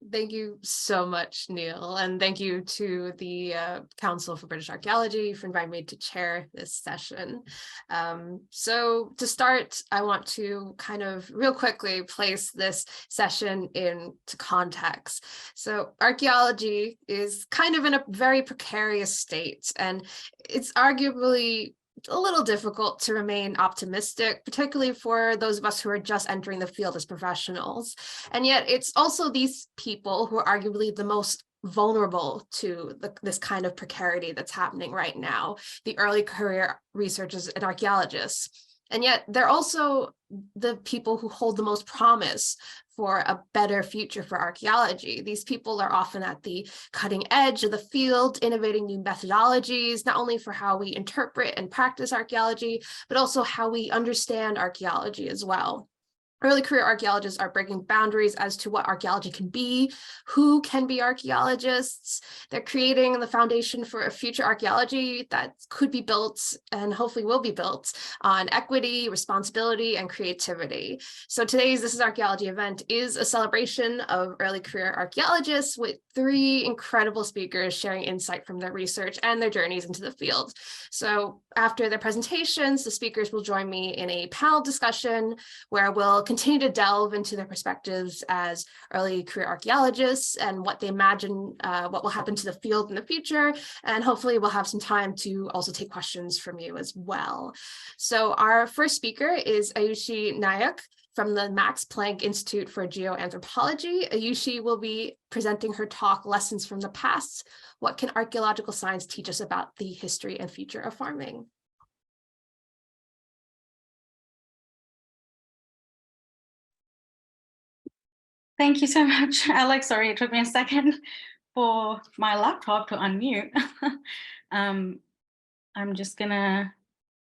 Thank you so much, Neil, and thank you to the Council for British Archaeology for inviting me to chair this session. So to start, I want to kind of real quickly place this session into context. So archaeology is kind of in a very precarious state, and it's arguably a little difficult to remain optimistic, particularly for those of us who are just entering the field as professionals. And yet it's also these people who are arguably the most vulnerable to this kind of precarity that's happening right now, the early career researchers and archaeologists. And yet they're also the people who hold the most promise for a better future for archaeology. These people are often at the cutting edge of the field, innovating new methodologies, not only for how we interpret and practice archaeology, but also how we understand archaeology as well. Early career archaeologists are breaking boundaries as to what archaeology can be, who can be archaeologists. They're creating the foundation for a future archaeology that could be built and hopefully will be built on equity, responsibility, and creativity. So today's This Is Archaeology event is a celebration of early career archaeologists with 3 incredible speakers sharing insight from their research and their journeys into the field. So after their presentations, the speakers will join me in a panel discussion where we'll continue to delve into their perspectives as early career archaeologists and what they imagine what will happen to the field in the future. And hopefully we'll have some time to also take questions from you as well. So our first speaker is Ayushi Nayak from the Max Planck Institute for Geoanthropology. Ayushi will be presenting her talk, Lessons from the Past: What Can Archaeological Science Teach Us About the History and Future of Farming? Thank you so much, Alex. Sorry, it took me a second for my laptop to unmute. I'm just gonna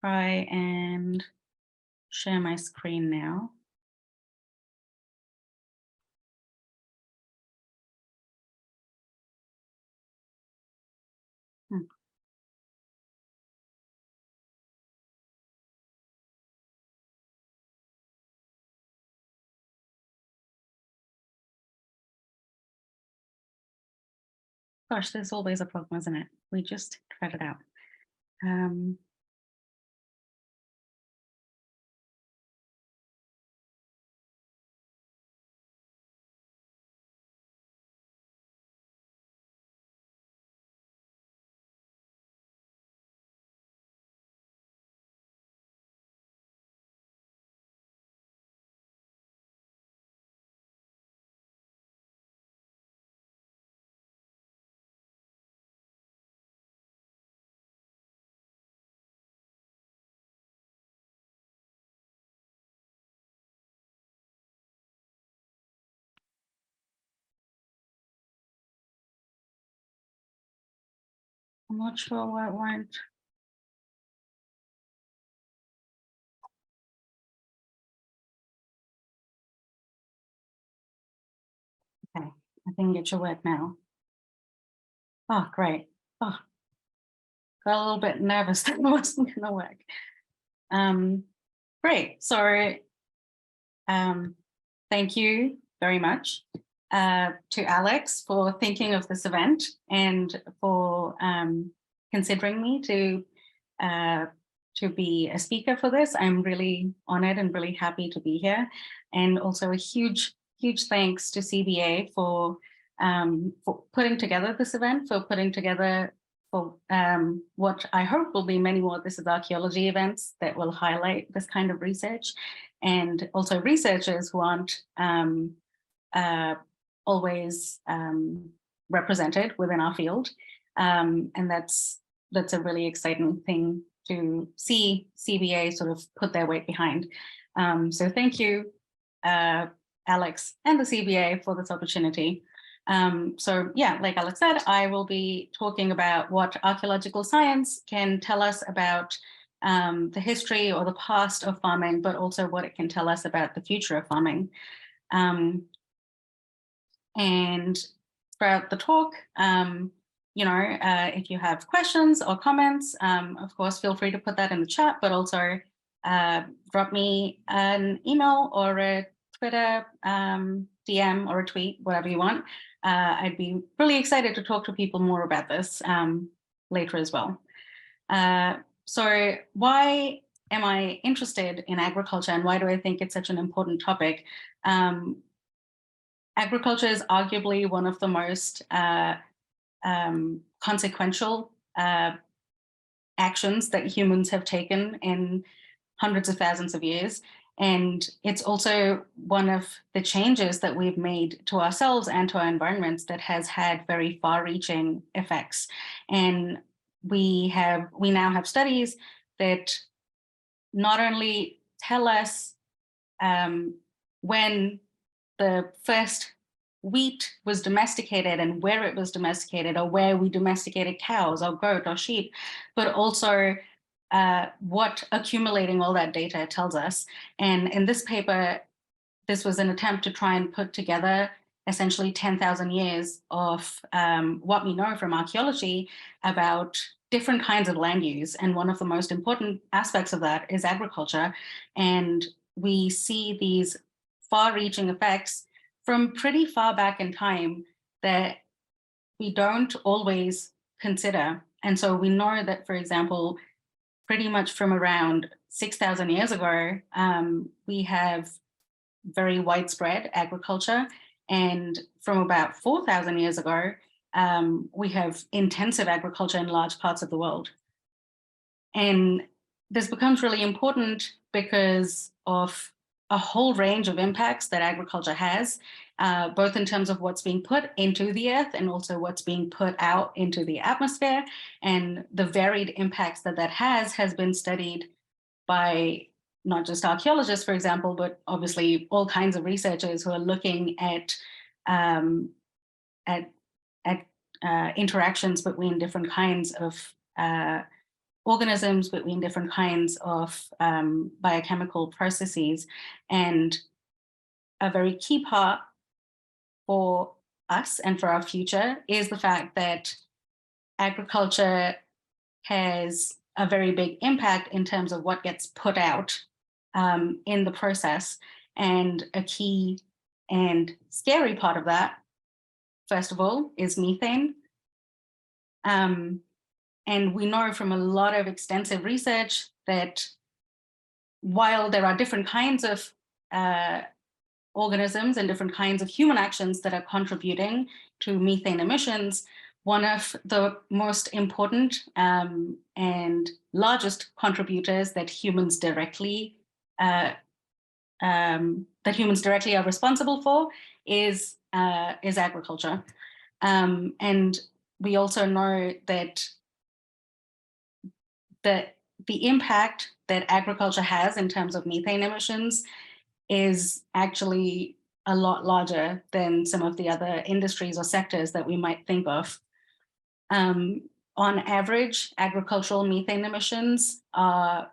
try and share my screen now. Gosh, there's always a problem, isn't it? We just tried it out. I'm not sure why it went. Okay, I think it should work now. Oh, great. Oh, got a little bit nervous that it wasn't gonna work. Great, so thank you very much to Alex for thinking of this event and for considering me to be a speaker for this. I'm really honored and really happy to be here. And also a huge thanks to CBA for putting together this event, for putting together what I hope will be many more This Is Archaeology events that will highlight this kind of research, and also researchers who aren't always represented within our field. And that's a really exciting thing to see CBA sort of put their weight behind. So thank you, Alex and the CBA, for this opportunity. So yeah, like Alex said, I will be talking about what archaeological science can tell us about the history or the past of farming, but also what it can tell us about the future of farming. And throughout the talk, if you have questions or comments, of course, feel free to put that in the chat, but also drop me an email or a Twitter DM or a tweet, whatever you want. I'd be really excited to talk to people more about this later as well. So why am I interested in agriculture, and why do I think it's such an important topic? Agriculture is arguably one of the most consequential actions that humans have taken in hundreds of thousands of years. And it's also one of the changes that we've made to ourselves and to our environments that has had very far-reaching effects. And we now have studies that not only tell us when the first wheat was domesticated and where it was domesticated, or where we domesticated cows or goat or sheep, but also what accumulating all that data tells us. And in this paper, this was an attempt to try and put together essentially 10,000 years of what we know from archaeology about different kinds of land use. And one of the most important aspects of that is agriculture. And we see these far-reaching effects from pretty far back in time that we don't always consider. And so we know that, for example, pretty much from around 6,000 years ago, we have very widespread agriculture. And from about 4,000 years ago, we have intensive agriculture in large parts of the world. And this becomes really important because of a whole range of impacts that agriculture has, both in terms of what's being put into the earth and also what's being put out into the atmosphere. And the varied impacts that that has been studied by not just archaeologists, for example, but obviously all kinds of researchers who are looking at interactions between different kinds of organisms, between different kinds of biochemical processes. And a very key part for us and for our future is the fact that agriculture has a very big impact in terms of what gets put out in the process. And a key and scary part of that, first of all, is methane. And we know from a lot of extensive research that while there are different kinds of organisms and different kinds of human actions that are contributing to methane emissions, one of the most important and largest contributors that humans directly are responsible for is agriculture. And we also know that the impact that agriculture has in terms of methane emissions is actually a lot larger than some of the other industries or sectors that we might think of. On average, agricultural methane emissions are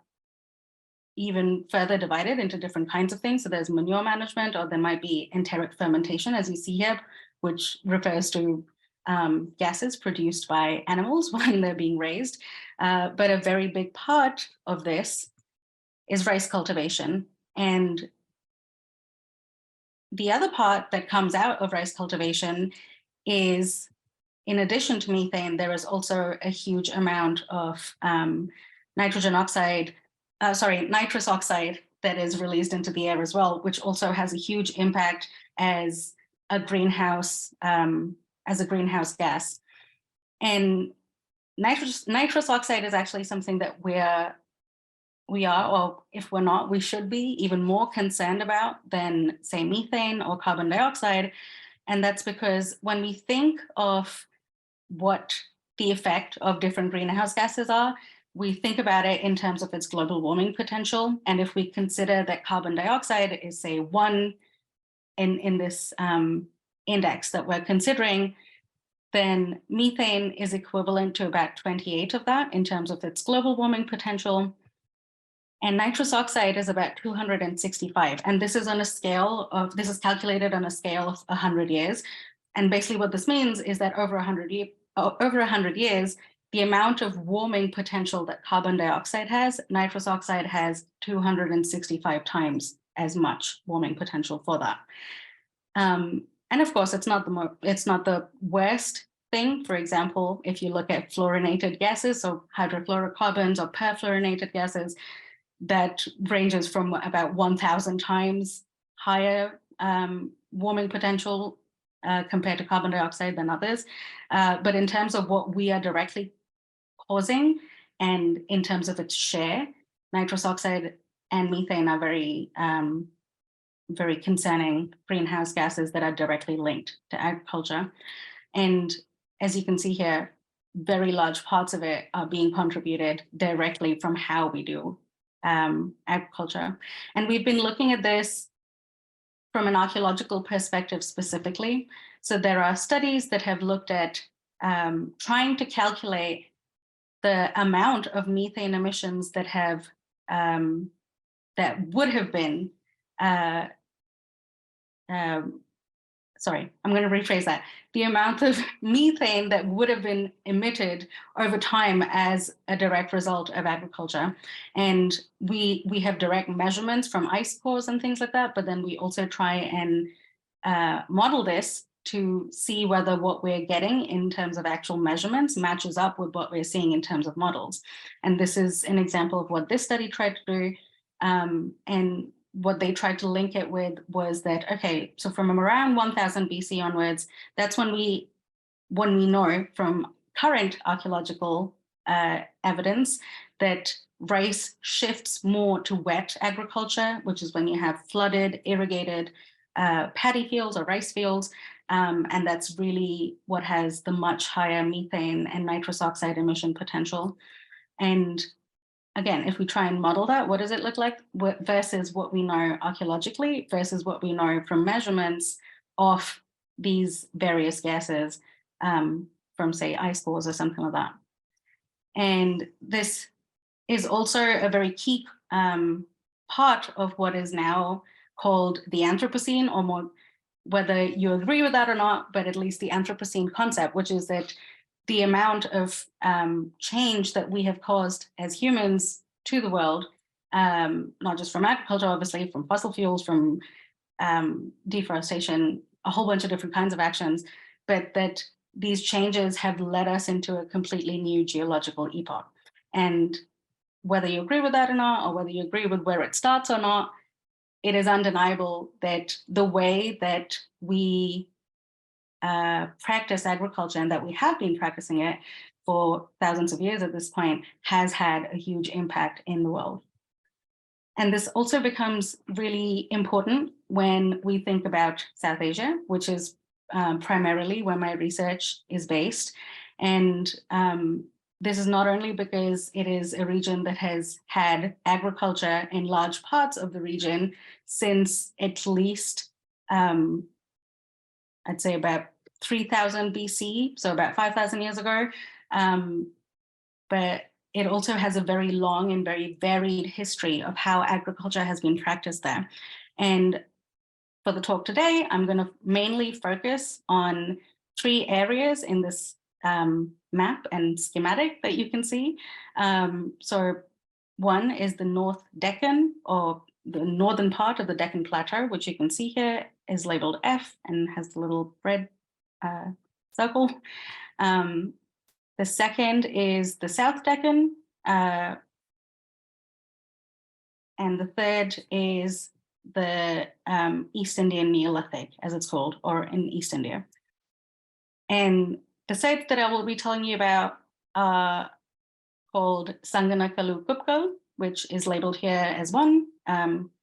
even further divided into different kinds of things. So there's manure management, or there might be enteric fermentation, as you see here, which refers to gases produced by animals when they're being raised. But a very big part of this is rice cultivation. And the other part that comes out of rice cultivation is, in addition to methane, there is also a huge amount of nitrous oxide that is released into the air as well, which also has a huge impact as a greenhouse gas. And nitrous oxide is actually something that we are, or if we're not, we should be even more concerned about than, say, methane or carbon dioxide. And that's because when we think of what the effect of different greenhouse gases are, we think about it in terms of its global warming potential. And if we consider that carbon dioxide is, say, 1 in this index that we're considering, then methane is equivalent to about 28 of that in terms of its global warming potential. And nitrous oxide is about 265. And this is calculated on a scale of 100 years. And basically what this means is that over 100 years, the amount of warming potential that carbon dioxide has, nitrous oxide has 265 times as much warming potential for that. And of course, it's not the worst thing. For example, if you look at fluorinated gases, so hydrofluorocarbons or perfluorinated gases, that ranges from about 1,000 times higher warming potential compared to carbon dioxide than others. But in terms of what we are directly causing and in terms of its share, nitrous oxide and methane are very concerning greenhouse gases that are directly linked to agriculture. And as you can see here, very large parts of it are being contributed directly from how we do agriculture. And we've been looking at this from an archaeological perspective specifically. So there are studies that have looked at trying to calculate the amount of methane emissions that have that would have been sorry, I'm going to rephrase that. The amount of methane that would have been emitted over time as a direct result of agriculture. And we have direct measurements from ice cores and things like that, but then we also try and model this to see whether what we're getting in terms of actual measurements matches up with what we're seeing in terms of models. And this is an example of what this study tried to do. And what they tried to link it with was that, okay, so from around 1000 BC onwards, that's when we know from current archaeological evidence that rice shifts more to wet agriculture, which is when you have flooded, irrigated paddy fields or rice fields. And that's really what has the much higher methane and nitrous oxide emission potential. And again, if we try and model that, what does it look like versus what we know archaeologically versus what we know from measurements of these various gases from, say, ice cores or something like that. And this is also a very key part of what is now called the Anthropocene, or more, whether you agree with that or not, but at least the Anthropocene concept, which is that the amount of change that we have caused as humans to the world, not just from agriculture, obviously, from fossil fuels, from deforestation, a whole bunch of different kinds of actions, but that these changes have led us into a completely new geological epoch. And whether you agree with that or not, or whether you agree with where it starts or not, it is undeniable that the way that we practice agriculture, and that we have been practicing it for thousands of years at this point, has had a huge impact in the world. And this also becomes really important when we think about South Asia, which is primarily where my research is based. And this is not only because it is a region that has had agriculture in large parts of the region since at least, I'd say about 3000 BC, so about 5,000 years ago. But it also has a very long and very varied history of how agriculture has been practiced there. And for the talk today, I'm going to mainly focus on 3 areas in this map and schematic that you can see. So one is the North Deccan, or the northern part of the Deccan Plateau, which you can see here is labeled F and has the little red circle. The second is the South Deccan, and the third is the East Indian Neolithic, as it's called, or in East India. And the sites that I will be telling you about are called Sanganakalu Kupkal, which is labeled here as 1.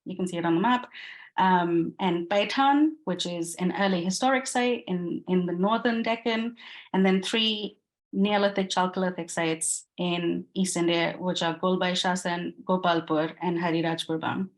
You can see it on the map. And Baitan, which is an early historic site in the northern Deccan, and then 3 Neolithic Chalcolithic sites in East India, which are Golbai Shasan, Gopalpur, and Harirajpur Bang.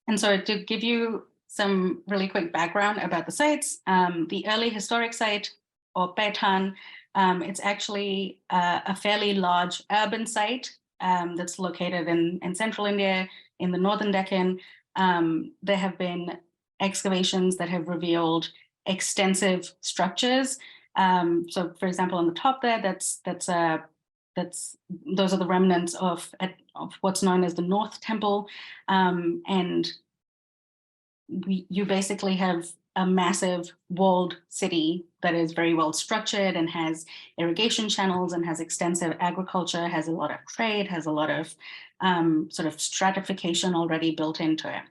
And so to give you some really quick background about the sites, the early historic site, or Baitan, it's actually a fairly large urban site that's located in central India, in the northern Deccan. There have been excavations that have revealed extensive structures. So, for example, on the top there, those are the remnants of what's known as the North Temple, and you basically have a massive walled city that is very well structured and has irrigation channels and has extensive agriculture, has a lot of trade, has a lot of sort of stratification already built into it.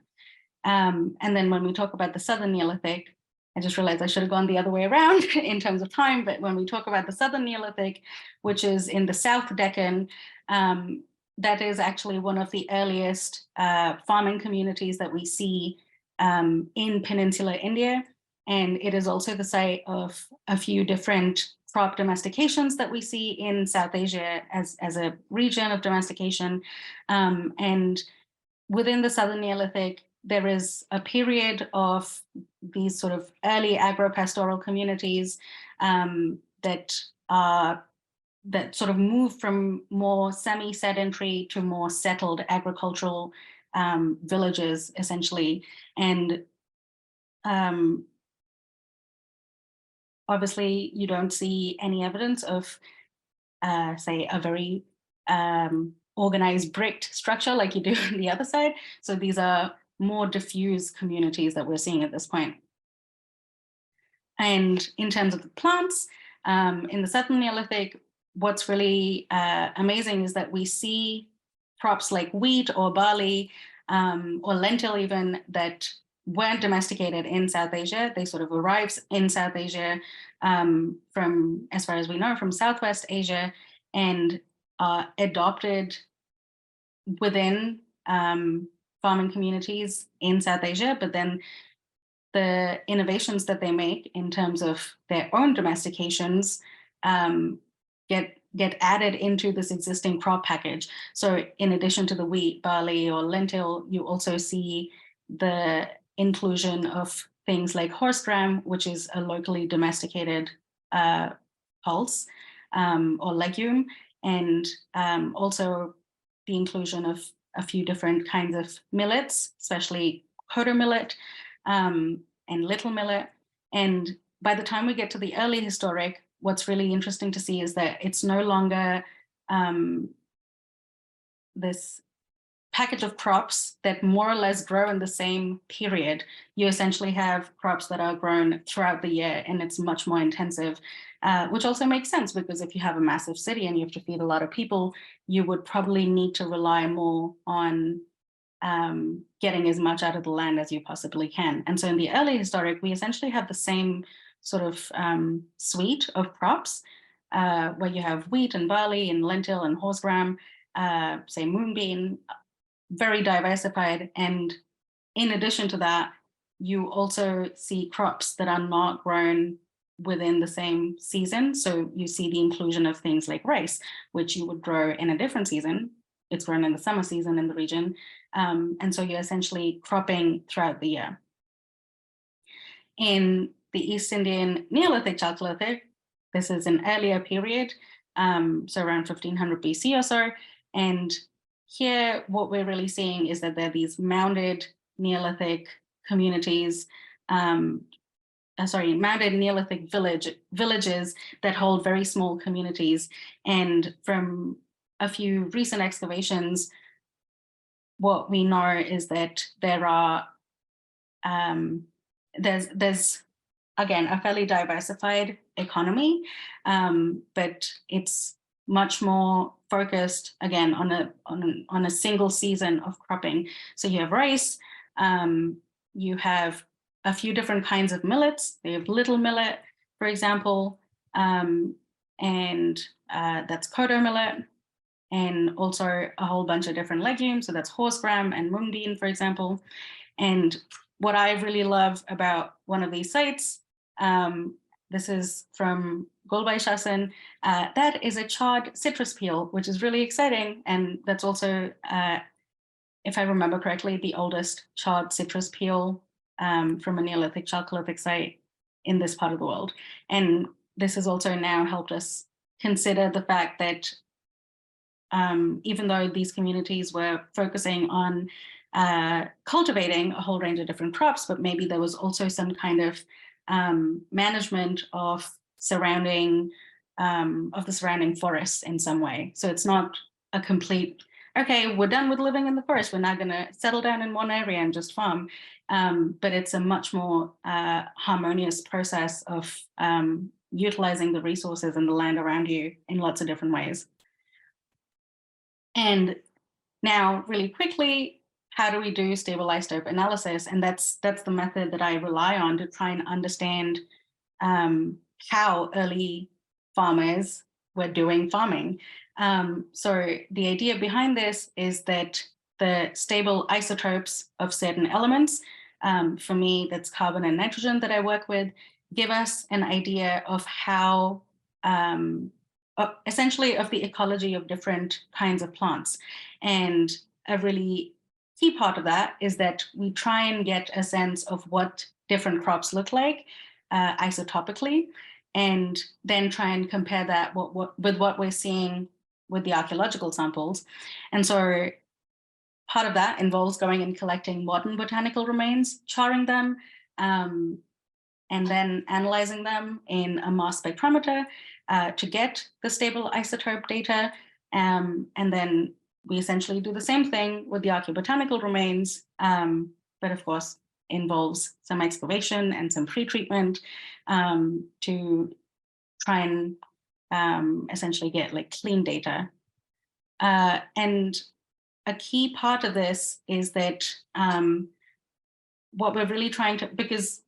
And then when we talk about the Southern Neolithic, I just realized I should have gone the other way around in terms of time, but when we talk about the Southern Neolithic, which is in the South Deccan, that is actually one of the earliest farming communities that we see in peninsular India. And it is also the site of a few different crop domestications that we see in South Asia as a region of domestication. And within the Southern Neolithic, there is a period of these sort of early agro-pastoral communities that sort of move from more semi-sedentary to more settled agricultural villages, essentially. And obviously, you don't see any evidence of, say, a very organized bricked structure like you do on the other side. So these are more diffuse communities that we're seeing at this point. And in terms of the plants, in the Southern Neolithic, what's really amazing is that we see crops like wheat or barley or lentil even that weren't domesticated in South Asia. They sort of arrived in South Asia from, as far as we know, from Southwest Asia, and adopted within farming communities in South Asia. But then the innovations that they make in terms of their own domestications get added into this existing crop package. So in addition to the wheat, barley, or lentil, you also see the inclusion of things like horse gram, which is a locally domesticated pulse or legume, and also the inclusion of a few different kinds of millets, especially kodo millet and little millet. And by the time we get to the early historic, what's really interesting to see is that it's no longer this package of crops that more or less grow in the same period. You essentially have crops that are grown throughout the year, and it's much more intensive, which also makes sense, because if you have a massive city and you have to feed a lot of people, you would probably need to rely more on getting as much out of the land as you possibly can. And so in the early historic, we essentially have the same sort of suite of crops where you have wheat and barley and lentil and horse gram, say moonbean, very diversified. And in addition to that, you also see crops that are not grown within the same season. So you see the inclusion of things like rice, which you would grow in a different season. It's grown in the summer season in the region. And so you're essentially cropping throughout the year. In the East Indian Neolithic Chalcolithic, this is an earlier period, so around 1500 BC or so. And here, what we're really seeing is that there are these mounded Neolithic communities, mounded Neolithic villages that hold very small communities. And from a few recent excavations, what we know is that there are, there's again, a fairly diversified economy, but it's much more focused again on a single season of cropping. So you have rice, you have a few different kinds of millets. They have little millet, for example, and that's kodo millet, and also a whole bunch of different legumes. So that's horse gram and moonbean, for example. And what I really love about one of these sites, this is from Golbai Shasan, that is a charred citrus peel, which is really exciting. And that's also, if I remember correctly, the oldest charred citrus peel from a Neolithic Chalcolithic site in this part of the world. And this has also now helped us consider the fact that even though these communities were focusing on cultivating a whole range of different crops, but maybe there was also some kind of management of the surrounding forests in some way. So it's not a complete okay, we're done with living in the forest. We're now going to settle down in one area and just farm. But it's a much more harmonious process of utilizing the resources and the land around you in lots of different ways. And now, really quickly, how do we do stable isotope analysis? And that's the method that I rely on to try and understand how early farmers were doing farming. So the idea behind this is that the stable isotopes of certain elements, for me, that's carbon and nitrogen that I work with, give us an idea of how, essentially of the ecology of different kinds of plants. And a really key part of that is that we try and get a sense of what different crops look like isotopically, and then try and compare that with what we're seeing with the archaeological samples. And so part of that involves going and collecting modern botanical remains, charring them, and then analyzing them in a mass spectrometer to get the stable isotope data. And then we essentially do the same thing with the archaeobotanical remains, but of course involves some excavation and some pre-treatment to try and essentially get like clean data. And a key part of this is that what we're really trying to, because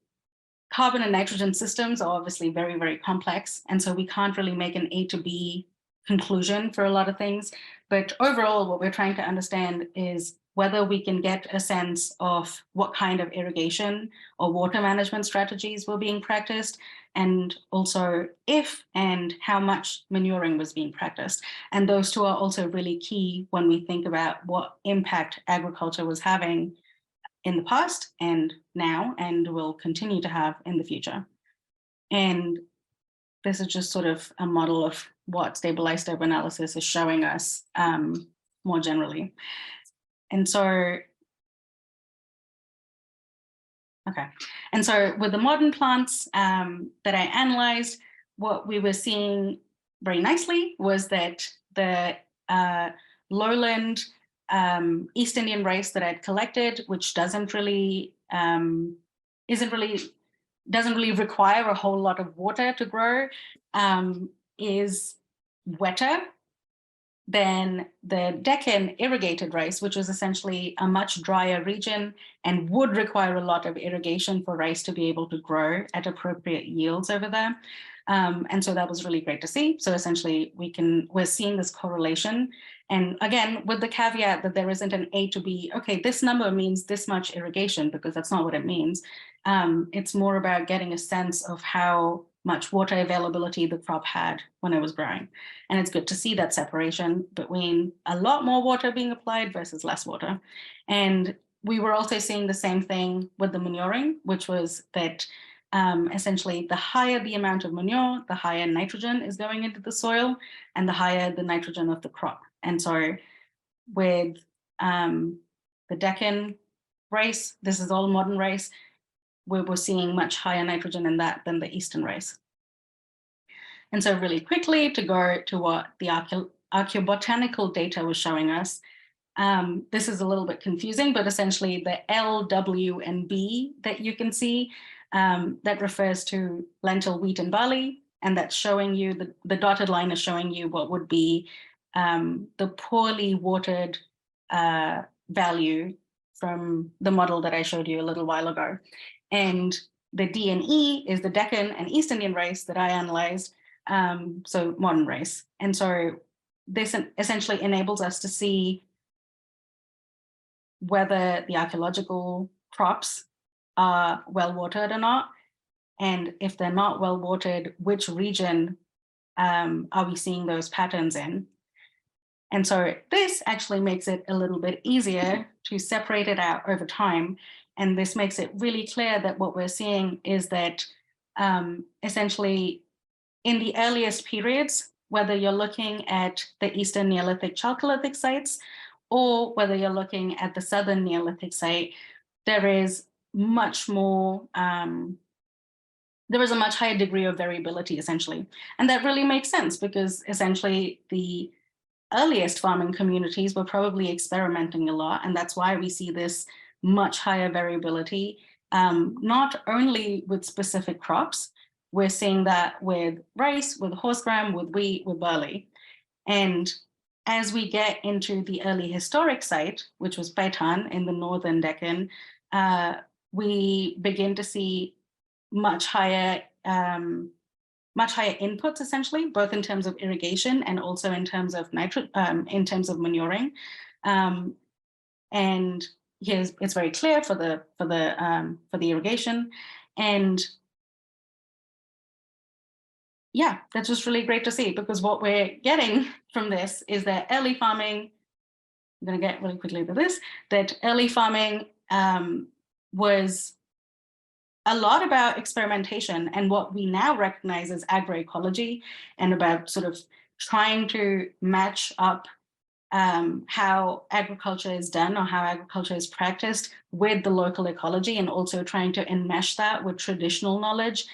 carbon and nitrogen systems are obviously very, very complex. And so we can't really make an A to B conclusion for a lot of things. But overall, what we're trying to understand is whether we can get a sense of what kind of irrigation or water management strategies were being practiced, and also if and how much manuring was being practiced. And those two are also really key when we think about what impact agriculture was having in the past and now, and will continue to have in the future. And this is just sort of a model of what stable isotope analysis is showing us more generally. And so, okay. And so with the modern plants that I analyzed, what we were seeing very nicely was that the lowland East Indian rice that I'd collected, which doesn't really require a whole lot of water to grow, is wetter than the Deccan irrigated rice, which is essentially a much drier region and would require a lot of irrigation for rice to be able to grow at appropriate yields over there. And so that was really great to see. So essentially we're seeing this correlation. And again, with the caveat that there isn't an A to B, okay, this number means this much irrigation, because that's not what it means. It's more about getting a sense of how much water availability the crop had when it was growing. And it's good to see that separation between a lot more water being applied versus less water. And we were also seeing the same thing with the manuring, which was that essentially the higher the amount of manure, the higher nitrogen is going into the soil and the higher the nitrogen of the crop. And so with the Deccan rice, this is all modern rice, we're seeing much higher nitrogen in that than the Eastern rice. And so really quickly to go to what the archaeobotanical data was showing us, this is a little bit confusing, but essentially the L, W, and B that you can see, that refers to lentil, wheat, and barley. And that's showing you, the dotted line is showing you what would be the poorly watered value from the model that I showed you a little while ago. And the D and E is the Deccan and East Indian rice that I analyzed, so modern rice. And so this essentially enables us to see whether the archaeological crops are well watered or not. And if they're not well watered, which region are we seeing those patterns in? And so this actually makes it a little bit easier to separate it out over time. And this makes it really clear that what we're seeing is that essentially in the earliest periods, whether you're looking at the Eastern Neolithic Chalcolithic sites, or whether you're looking at the Southern Neolithic site, there is much more, there is a much higher degree of variability essentially. And that really makes sense because essentially the earliest farming communities were probably experimenting a lot, and that's why we see this much higher variability, not only with specific crops. We're seeing that with rice, with horse gram, with wheat, with barley. And as we get into the early historic site, which was Paitan in the northern Deccan, we begin to see much higher inputs, essentially, both in terms of irrigation and also in terms of manuring. And here's, it's very clear for the irrigation. And yeah, that's just really great to see, because what we're getting from this is that early farming, I'm going to get really quickly to this, that early farming was a lot about experimentation and what we now recognize as agroecology, and about sort of trying to match up how agriculture is done or how agriculture is practiced with the local ecology, and also trying to enmesh that with traditional knowledge,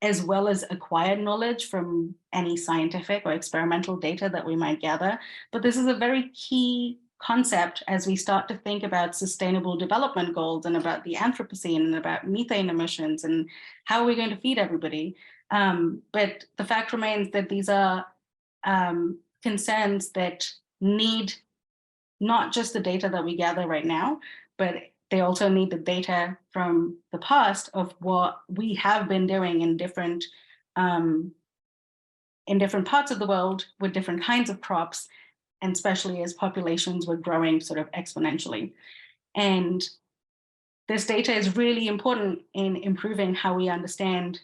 as well as acquired knowledge from any scientific or experimental data that we might gather. But this is a very key concept as we start to think about sustainable development goals, and about the Anthropocene, and about methane emissions, and how we're going to feed everybody. But the fact remains that these are concerns that need not just the data that we gather right now, but they also need the data from the past of what we have been doing in different parts of the world with different kinds of crops, and especially as populations were growing sort of exponentially. And this data is really important in improving how we understand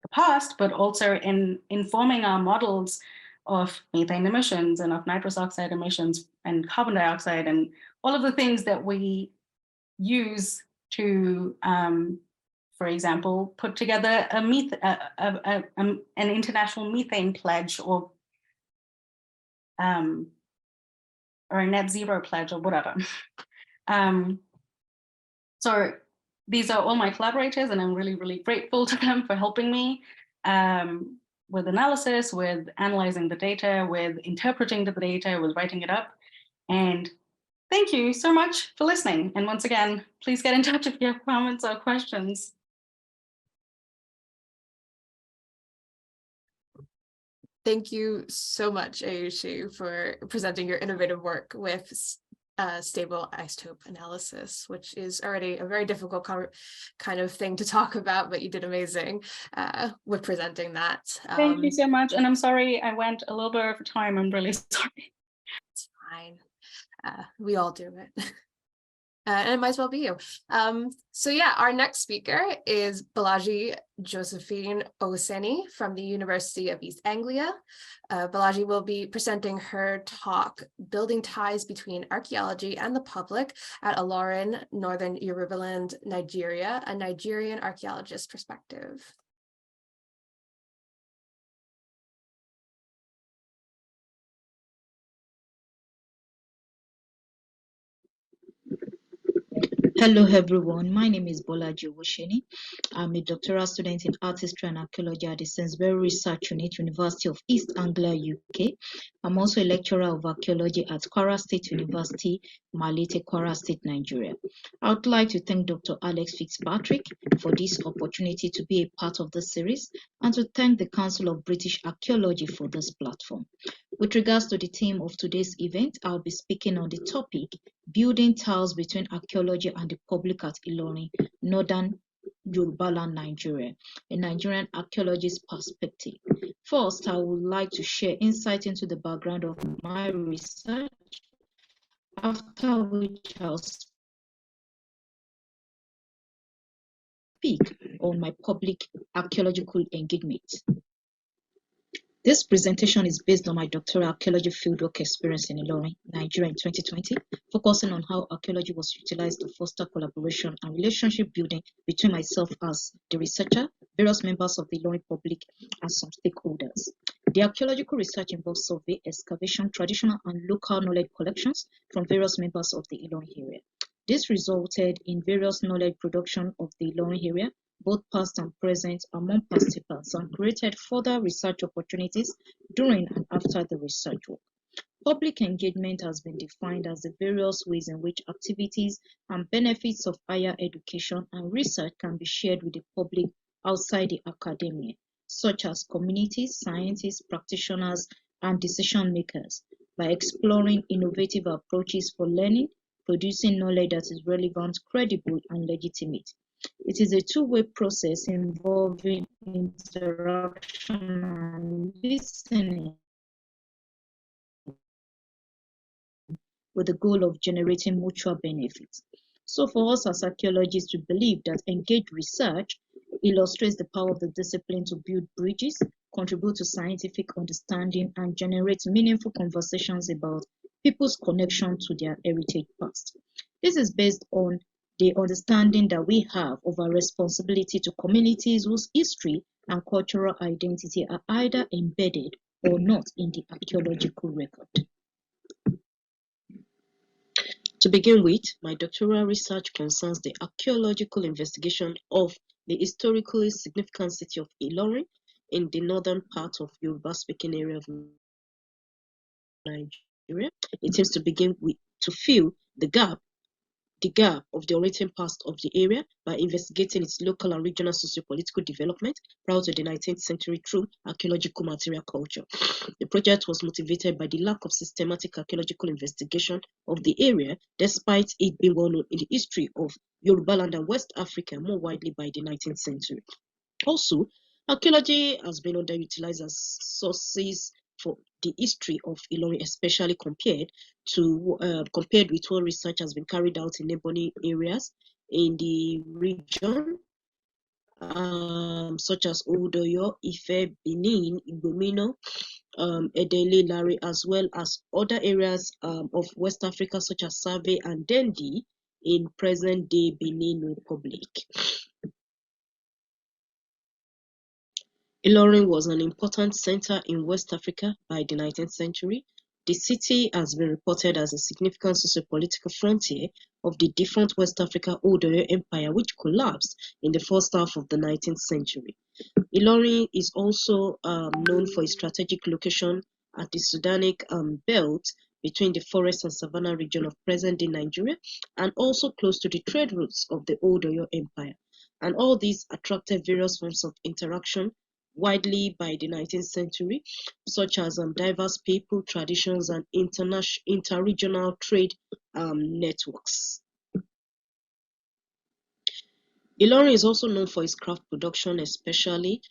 the past, but also in informing our models of methane emissions and of nitrous oxide emissions and carbon dioxide, and all of the things that we use to, for example, put together an international methane pledge, or a net zero pledge, or whatever. So these are all my collaborators, and I'm really, really grateful to them for helping me with analysis, with analyzing the data, with interpreting the data, with writing it up. And thank you so much for listening. And once again, please get in touch if you have comments or questions. Thank you so much, Ayushi, for presenting your innovative work with stable isotope analysis, which is already a very difficult kind of thing to talk about, but you did amazing with presenting that. Thank you so much. And I'm sorry I went a little bit over time. I'm really sorry. It's fine. We all do it. And it might as well be you. So yeah, our next speaker is Bolaji Josephine Owoseni from the University of East Anglia. Bolaji will be presenting her talk, Building Ties Between Archaeology and the Public at Ilorin, Northern Yorubaland, Nigeria, a Nigerian archaeologist perspective. Hello everyone, my name is Bolaji Owoseni. I'm a doctoral student in art history and archaeology at the Sainsbury Research Unit, University of East Anglia, UK. I'm also a lecturer of archaeology at Kwara State University, Malete, Kwara State, Nigeria. I would like to thank Dr. Alex Fitzpatrick for this opportunity to be a part of this series, and to thank the Council of British Archaeology for this platform. With regards to the theme of today's event, I'll be speaking on the topic, Building Ties Between Archaeology and the Public at Ilorin, Northern Yorubaland, Nigeria, a Nigerian archaeologist perspective. First, I would like to share insight into the background of my research, after which I'll speak on my public archaeological engagement. This presentation is based on my doctoral archaeology fieldwork experience in Ilorin, Nigeria in 2020, focusing on how archaeology was utilized to foster collaboration and relationship building between myself as the researcher, various members of the Ilorin public, and some stakeholders. The archaeological research involves survey, excavation, traditional and local knowledge collections from various members of the Ilorin area. This resulted in various knowledge production of the Ilorin area, both past and present, among participants and created further research opportunities during and after the research work. Public engagement has been defined as the various ways in which activities and benefits of higher education and research can be shared with the public outside the academia, such as communities, scientists, practitioners, and decision makers, by exploring innovative approaches for learning, producing knowledge that is relevant, credible, and legitimate. It is a two-way process involving interaction and listening, with the goal of generating mutual benefits. So for us as archaeologists, we believe that engaged research illustrates the power of the discipline to build bridges, contribute to scientific understanding, and generate meaningful conversations about people's connection to their heritage past. This is based on the understanding that we have of our responsibility to communities whose history and cultural identity are either embedded or not in the archaeological record. To begin with, my doctoral research concerns the archaeological investigation of the historically significant city of Ilorin in the northern part of Yoruba-speaking area of Nigeria. It aims to begin with to fill the gap of the origin past of the area by investigating its local and regional socio-political development prior to the 19th century through archaeological material culture. The project was motivated by the lack of systematic archaeological investigation of the area, despite it being well known in the history of Yorubaland and West Africa more widely by the 19th century. Also, archaeology has been underutilized as sources for the history of Ilorin, especially compared with what research has been carried out in neighboring areas in the region, such as Odoyo, Ife, Benin, Igomino, Edele, Lari, as well as other areas of West Africa, such as Save and Dendi in present-day Benin Republic. Ilorin was an important center in West Africa by the 19th century. The city has been reported as a significant socio-political frontier of the defunct West Africa Odoyo Empire, which collapsed in the first half of the 19th century. Ilorin is also known for its strategic location at the Sudanic belt between the forest and savanna region of present-day Nigeria, and also close to the trade routes of the Odoyo Empire. And all these attracted various forms of interaction widely by the 19th century, such as diverse people, traditions, and interregional trade networks. Ilorin is also known for its craft production, especially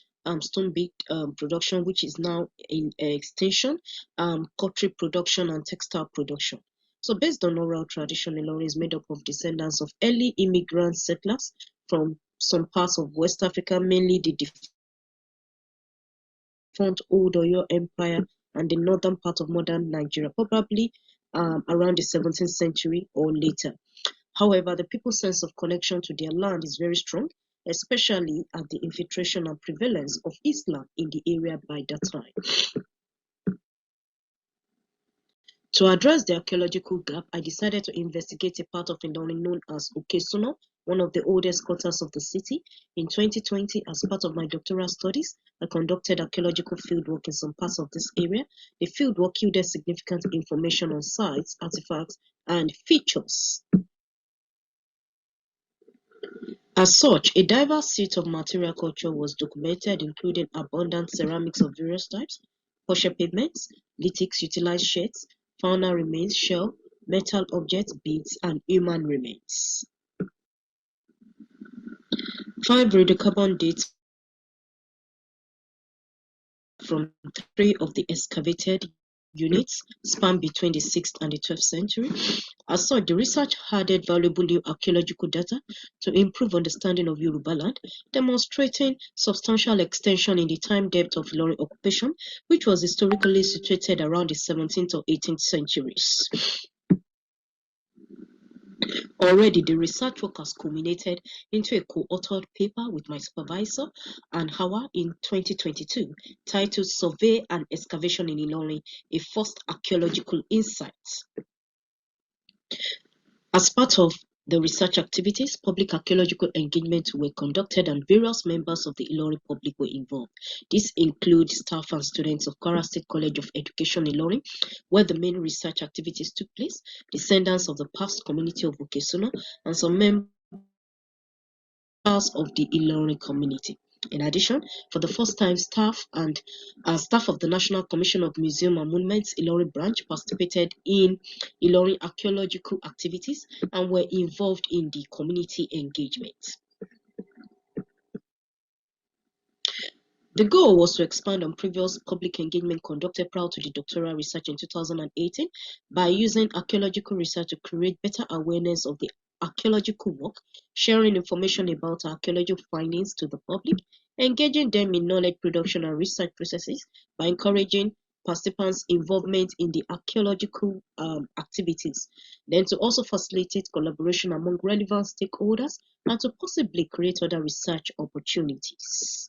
stone bead production, which is now in extinction, pottery production, and textile production. So based on oral tradition, Ilorin is made up of descendants of early immigrant settlers from some parts of West Africa, mainly the defunct Odoyo Empire and the northern part of modern Nigeria, probably around the 17th century or later. However, the people's sense of connection to their land is very strong, especially at the infiltration and prevalence of Islam in the area by that time. To address the archaeological gap, I decided to investigate a part of Ilorin known as Okesuno, one of the oldest quarters of the city. In 2020, as part of my doctoral studies, I conducted archaeological fieldwork in some parts of this area. The fieldwork yielded significant information on sites, artifacts, and features. As such, a diverse set of material culture was documented, including abundant ceramics of various types, portia pavements, lithics utilized sheds, fauna remains, shell, metal objects, beads, and human remains. 5 radiocarbon dates from 3 of the excavated units span between the 6th and the 12th century. As such, the research added valuable new archaeological data to improve understanding of Yorubaland, demonstrating substantial extension in the time depth of Ilorin occupation, which was historically situated around the 17th or 18th centuries. Already, the research work has culminated into a co-authored paper with my supervisor and Hawa in 2022, titled Survey and Excavation in Ilorin, a First Archaeological Insight. As part of the research activities, public archaeological engagements were conducted and various members of the Ilorin public were involved. This includes staff and students of Kwara State College of Education Ilorin, where the main research activities took place, descendants of the past community of Okesuno, and some members of the Ilorin community. In addition, for the first time, staff of the National Commission of Museum and Monuments Ilorin branch participated in Ilorin archaeological activities and were involved in the community engagement. The goal was to expand on previous public engagement conducted prior to the doctoral research in 2018 by using archaeological research to create better awareness of the archaeological work, sharing information about archaeological findings to the public, engaging them in knowledge production and research processes by encouraging participants' involvement in the archaeological activities, then to also facilitate collaboration among relevant stakeholders and to possibly create other research opportunities.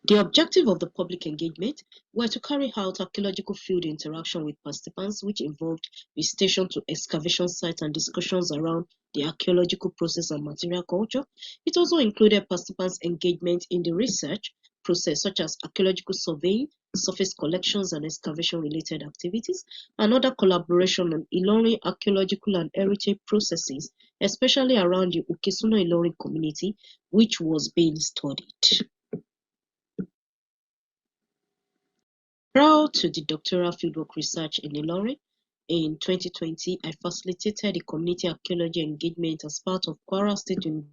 The objective of the public engagement were to carry out archaeological field interaction with participants, which involved visitation to excavation sites and discussions around the archaeological process and material culture. It also included participants' engagement in the research process, such as archaeological surveying, surface collections, and excavation-related activities, and other collaboration on Ilorin archaeological and heritage processes, especially around the Okesuno Ilorin community, which was being studied. Prior to the doctoral fieldwork research in Ilorin, in 2020, I facilitated a community archaeology engagement as part of Kwara State University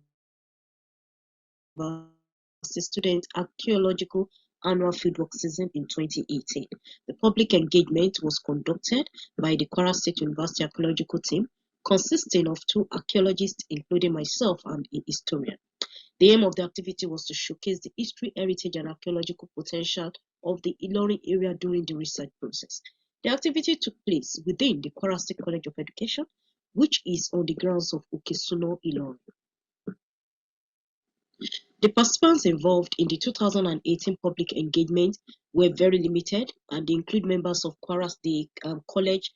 Student Archaeological Annual Fieldwork Season in 2018. The public engagement was conducted by the Kwara State University Archaeological team, consisting of 2 archaeologists, including myself and a historian. The aim of the activity was to showcase the history, heritage, and archaeological potential of the Ilorin area during the research process. The activity took place within the Kwara State College of Education, which is on the grounds of Okesuno Ilorin. The participants involved in the 2018 public engagement were very limited, and they include members of Kwara State College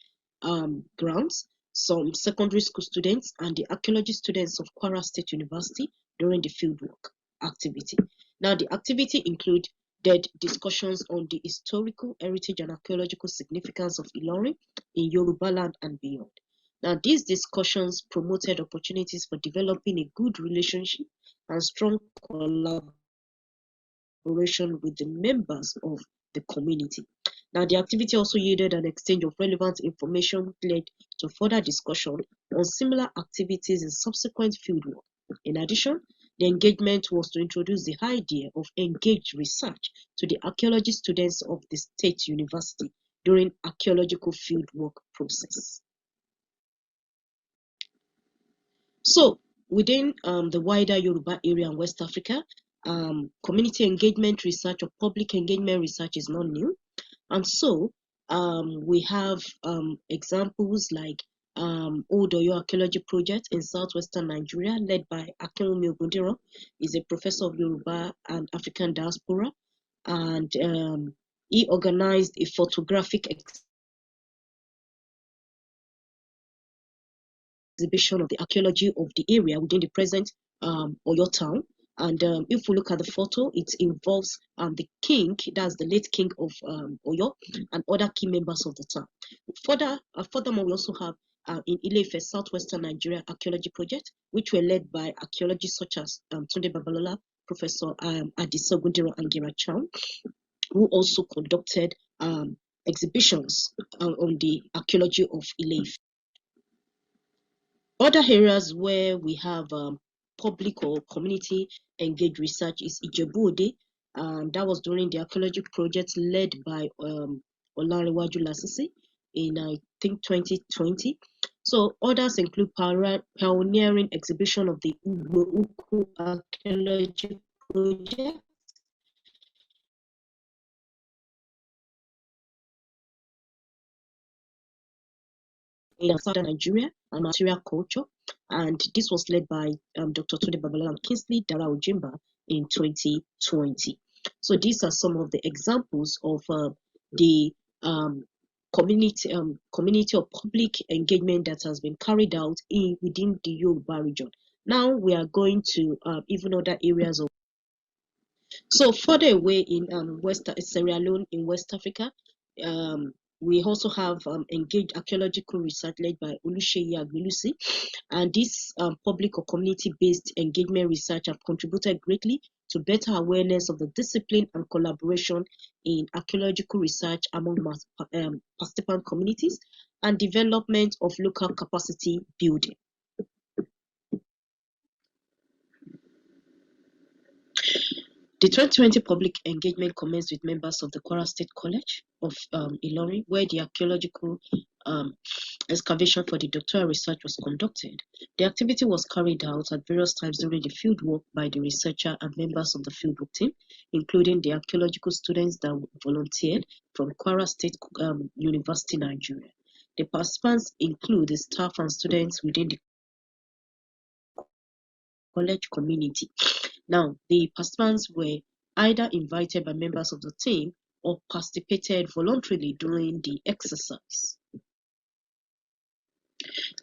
grounds, some secondary school students, and the archaeology students of Kwara State University during the fieldwork activity. Now, the activity included discussions on the historical, heritage, and archaeological significance of Ilorin in Yorubaland and beyond. Now, these discussions promoted opportunities for developing a good relationship and strong collaboration with the members of the community. Now, the activity also yielded an exchange of relevant information which led to further discussion on similar activities in subsequent fieldwork. In addition, the engagement was to introduce the idea of engaged research to the archaeology students of the State University during archaeological fieldwork process. So, within the wider Yoruba area in West Africa, community engagement research or public engagement research is not new. And so we have examples like Old Oyo Archaeology Project in southwestern Nigeria, led by Akinwumi Ogundiro. He's a professor of Yoruba and African diaspora, and he organized a photographic exhibition of the archaeology of the area within the present Oyo town. And if we look at the photo, it involves the king, that's the late king of Oyo, and other key members of the town. Furthermore, we also have in Ile-Ife, southwestern Nigeria archaeology project, which were led by archaeologists such as Tunde Babalola, Professor Adisa Ogundiro, and Gira Chan, who also conducted exhibitions on the archaeology of Ile-Ife. Other areas where we have public or community engaged research is Ijebu-Ode, and that was during the archaeology project led by Olanrewaju Lasisi in I think 2020. So others include pioneering exhibition of the Ugbo Ukwu archaeology project, in southern Nigeria and material culture, and this was led by Dr. Tunde Babalola and Kingsley Dara Ojimba in 2020. So these are some of the examples of the community or public engagement that has been carried out within the Yoruba region. Now we are going to even other areas of. So further away in Sierra Leone in West Africa, we also have engaged archaeological research led by Oluseyi Agbelusi, and this public or community-based engagement research have contributed greatly to better awareness of the discipline and collaboration in archaeological research among participant communities and development of local capacity building. The 2020 public engagement commenced with members of the Kwara State College of Ilorin, where the archaeological excavation for the doctoral research was conducted. The activity was carried out at various times during the field work by the researcher and members of the fieldwork team, including the archaeological students that volunteered from Kwara State University, Nigeria. The participants include the staff and students within the college community. Now, the participants were either invited by members of the team or participated voluntarily during the exercise.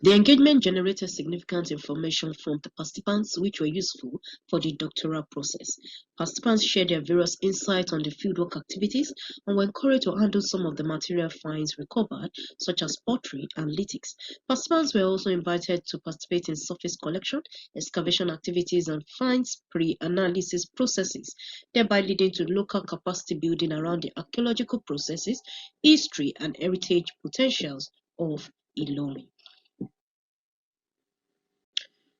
The engagement generated significant information from the participants, which were useful for the doctoral process. Participants shared their various insights on the fieldwork activities and were encouraged to handle some of the material finds recovered, such as pottery and lithics. Participants were also invited to participate in surface collection, excavation activities, and finds pre-analysis processes, thereby leading to local capacity building around the archaeological processes, history, and heritage potentials of Ilorin.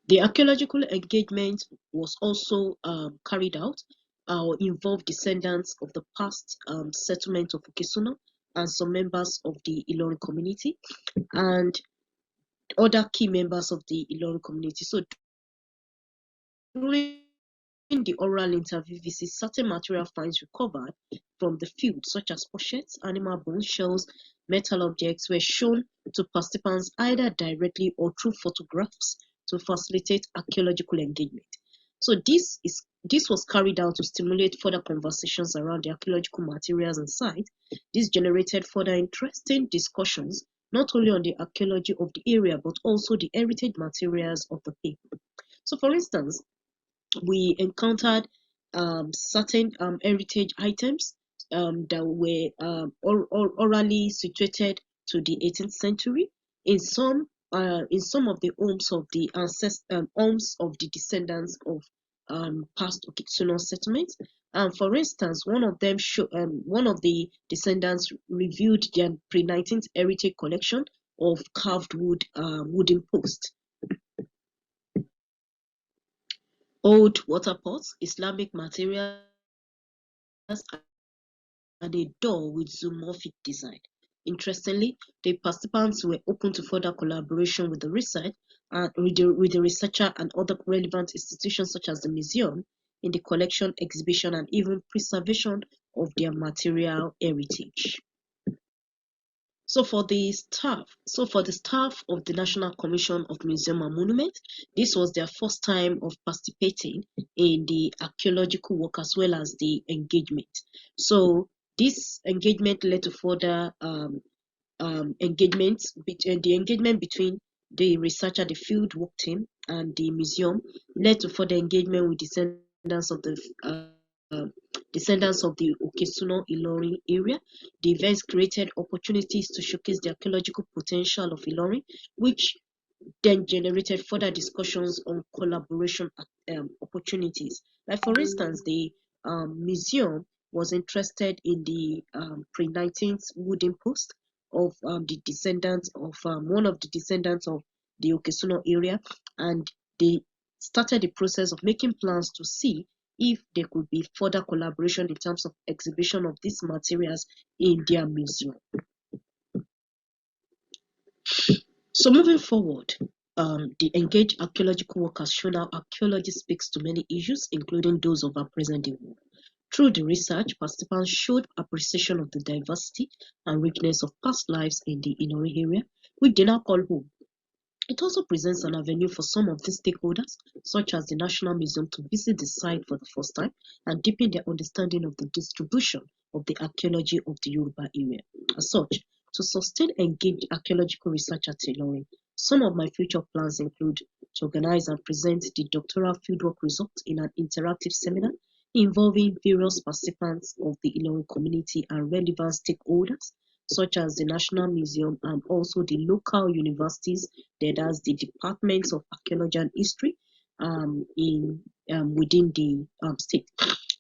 The archaeological engagement was also carried out or involved descendants of the past settlement of Okesuna and some members of the Ilorin community and other key members of the Ilorin community. So during the oral interview visit, certain material finds recovered from the field, such as pochettes, animal bones, shells, metal objects, were shown to participants either directly or through photographs to facilitate archaeological engagement. So this was carried out to stimulate further conversations around the archaeological materials and sites. This generated further interesting discussions, not only on the archaeology of the area, but also the heritage materials of the people. So for instance, we encountered certain heritage items that were orally situated to the 18th century in some of the homes of the homes of the descendants of past Okitsuno settlements. For instance, one of the descendants reviewed their pre-19th heritage collection of carved wooden posts, old water pots, Islamic materials, and a door with zoomorphic design. Interestingly, the participants were open to further collaboration with the research with the researcher and other relevant institutions such as the museum in the collection, exhibition, and even preservation of their material heritage. So for the staff of the National Commission of Museum and Monuments, this was their first time of participating in the archaeological work as well as the engagement. So this engagement led to further engagement between the researcher, the field work team, and the museum led to further engagement with descendants of the Okesuno Ilorin area. The events created opportunities to showcase the archaeological potential of Ilorin, which then generated further discussions on collaboration opportunities. Like for instance, the museum was interested in the pre-19th wooden post of the descendants of one of the descendants of the Okesuno area, and they started the process of making plans to see if there could be further collaboration in terms of exhibition of these materials in their museum. So moving forward, the engaged archaeological work has shown how archaeology speaks to many issues, including those of our present-day world. Through the research, participants showed appreciation of the diversity and richness of past lives in the Ilorin area, which they now call home. It also presents an avenue for some of the stakeholders, such as the National Museum, to visit the site for the first time and deepen their understanding of the distribution of the archaeology of the Yoruba area. As such, To sustain engaged archaeological research at Ilorin, some of my future plans include to organize and present the doctoral fieldwork results in an interactive seminar involving various participants of the Ilorin community and relevant stakeholders, such as the National Museum and also the local universities, that has the departments of archaeology and history within the state.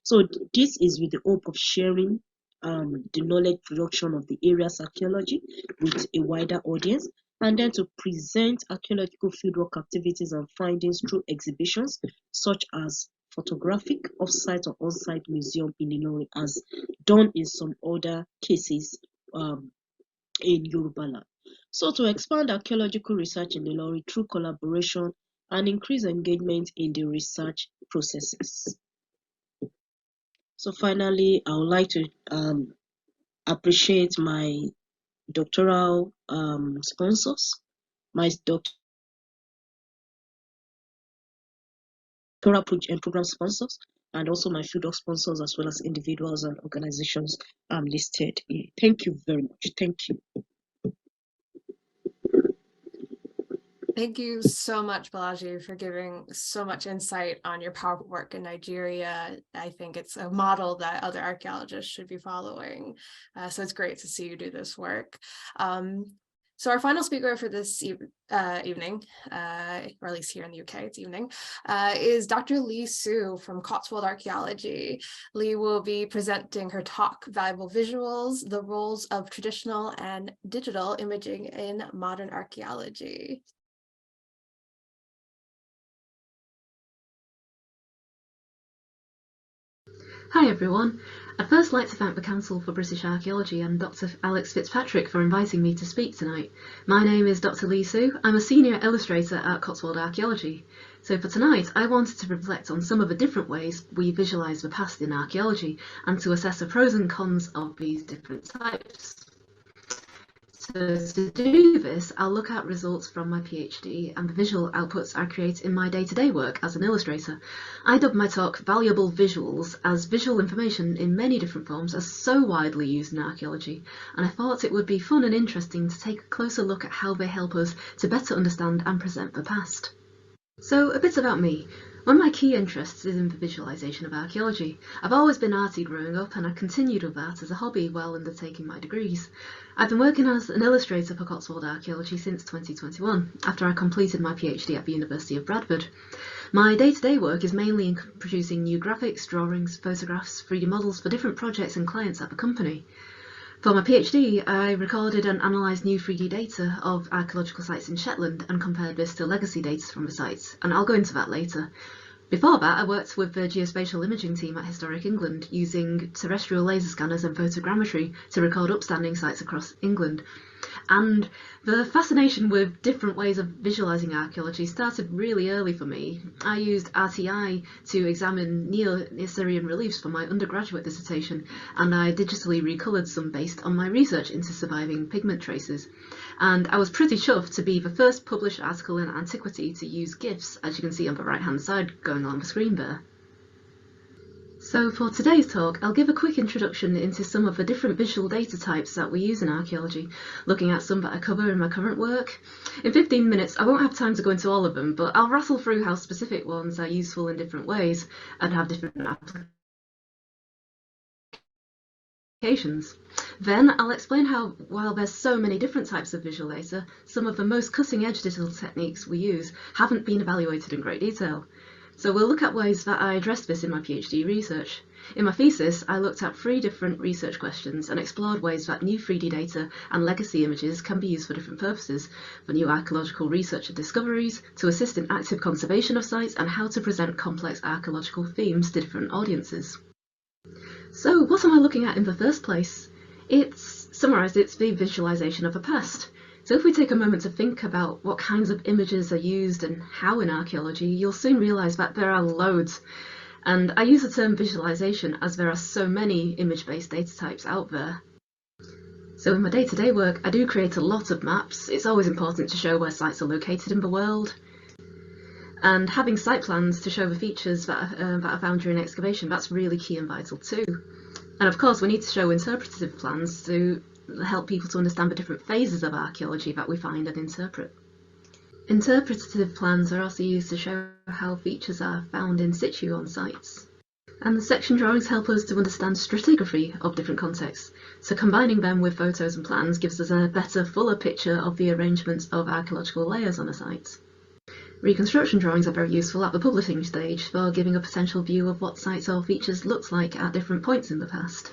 So this is with the hope of sharing the knowledge production of the area's archaeology with a wider audience, and then to present archaeological fieldwork activities and findings through exhibitions such as photographic off-site or on-site museum in Ilorin, as done in some other cases in Yorubaland. So to expand archaeological research in Ilorin through collaboration and increase engagement in the research processes. So finally, I would like to appreciate my doctoral sponsors, my doctoral program sponsors, and also my fieldwork sponsors, as well as individuals and organizations listed here. Thank you very much. Thank you. Thank you so much, Bolaji, for giving so much insight on your powerful work in Nigeria. I think it's a model that other archaeologists should be following. So it's great to see you do this work. So our final speaker for this evening, or at least here in the UK, it's evening, is Dr. Lee Su from Cotswold Archaeology. Lee will be presenting her talk, Valuable Visuals, the Roles of Traditional and Digital Imaging in Modern Archaeology. Hi everyone. I'd first like to thank the Council for British Archaeology and Dr Alex Fitzpatrick for inviting me to speak tonight. My name is Dr Lee Su. I'm a senior illustrator at Cotswold Archaeology. So for tonight, I wanted to reflect on some of the different ways we visualise the past in archaeology and to assess the pros and cons of these different types. So to do this, I'll look at results from my PhD and the visual outputs I create in my day-to-day work as an illustrator. I dubbed my talk Valuable Visuals, as visual information in many different forms are so widely used in archaeology, and I thought it would be fun and interesting to take a closer look at how they help us to better understand and present the past. So a bit about me. One of my key interests is in the visualisation of archaeology. I've always been arty growing up, and I continued with that as a hobby while undertaking my degrees. I've been working as an illustrator for Cotswold Archaeology since 2021, after I completed my PhD at the University of Bradford. My day-to-day work is mainly in producing new graphics, drawings, photographs, 3D models for different projects and clients at the company. For my PhD, I recorded and analysed new 3D data of archaeological sites in Shetland and compared this to legacy data from the sites, and I'll go into that later. Before that, I worked with the geospatial imaging team at Historic England, using terrestrial laser scanners and photogrammetry to record upstanding sites across England. And the fascination with different ways of visualising archaeology started really early for me. I used RTI to examine Neo-Assyrian reliefs for my undergraduate dissertation, and I digitally recoloured some based on my research into surviving pigment traces. And I was pretty chuffed to be the first published article in Antiquity to use GIFs, as you can see on the right-hand side going along the screen there. So for today's talk, I'll give a quick introduction into some of the different visual data types that we use in archaeology, looking at some that I cover in my current work. In 15 minutes, I won't have time to go into all of them, but I'll rattle through how specific ones are useful in different ways and have different applications. Then I'll explain how, while there's so many different types of visual data, some of the most cutting-edge digital techniques we use haven't been evaluated in great detail. So we'll look at ways that I addressed this in my PhD research. In my thesis, I looked at 3 different research questions and explored ways that new 3D data and legacy images can be used for different purposes, for new archaeological research and discoveries, to assist in active conservation of sites, and how to present complex archaeological themes to different audiences. So what am I looking at in the first place? It's summarised, it's the visualisation of the past. So if we take a moment to think about what kinds of images are used and how in archaeology, you'll soon realise that there are loads. And I use the term visualisation as there are so many image-based data types out there. So in my day-to-day work, I do create a lot of maps. It's always important to show where sites are located in the world. And having site plans to show the features that are found during excavation, that's really key and vital too. And of course, we need to show interpretive plans to help people to understand the different phases of archaeology that we find and interpret. Interpretative plans are also used to show how features are found in situ on sites. And the section drawings help us to understand stratigraphy of different contexts, so combining them with photos and plans gives us a better, fuller picture of the arrangement of archaeological layers on a site. Reconstruction drawings are very useful at the publishing stage for giving a potential view of what sites or features looked like at different points in the past.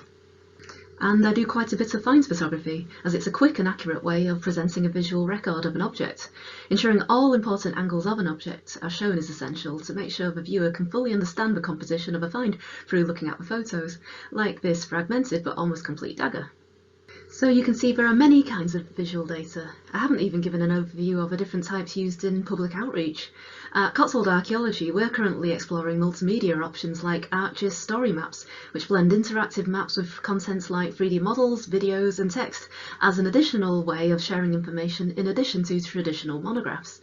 And I do quite a bit of finds photography, as it's a quick and accurate way of presenting a visual record of an object. Ensuring all important angles of an object are shown is essential to make sure the viewer can fully understand the composition of a find through looking at the photos, like this fragmented but almost complete dagger. So you can see there are many kinds of visual data. I haven't even given an overview of the different types used in public outreach. At Cotswold Archaeology, we're currently exploring multimedia options like ArchGIS story maps, which blend interactive maps with contents like 3D models, videos and text as an additional way of sharing information in addition to traditional monographs.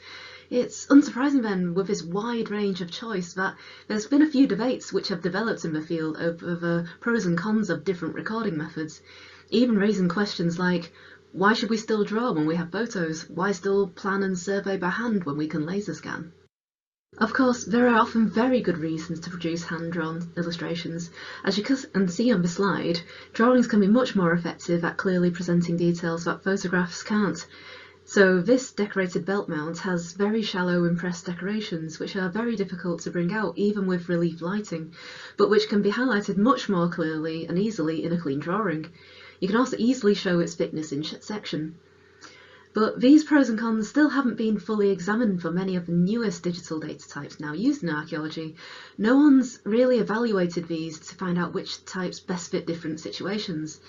It's unsurprising then, with this wide range of choice, that there's been a few debates which have developed in the field over the pros and cons of different recording methods, even raising questions like, why should we still draw when we have photos? Why still plan and survey by hand when we can laser scan? Of course, there are often very good reasons to produce hand-drawn illustrations. As you can see on the slide, drawings can be much more effective at clearly presenting details that photographs can't. So this decorated belt mount has very shallow impressed decorations which are very difficult to bring out even with relief lighting, but which can be highlighted much more clearly and easily in a clean drawing. You can also easily show its thickness in section. But these pros and cons still haven't been fully examined for many of the newest digital data types now used in archaeology. No one's really evaluated these to find out which types best fit different situations.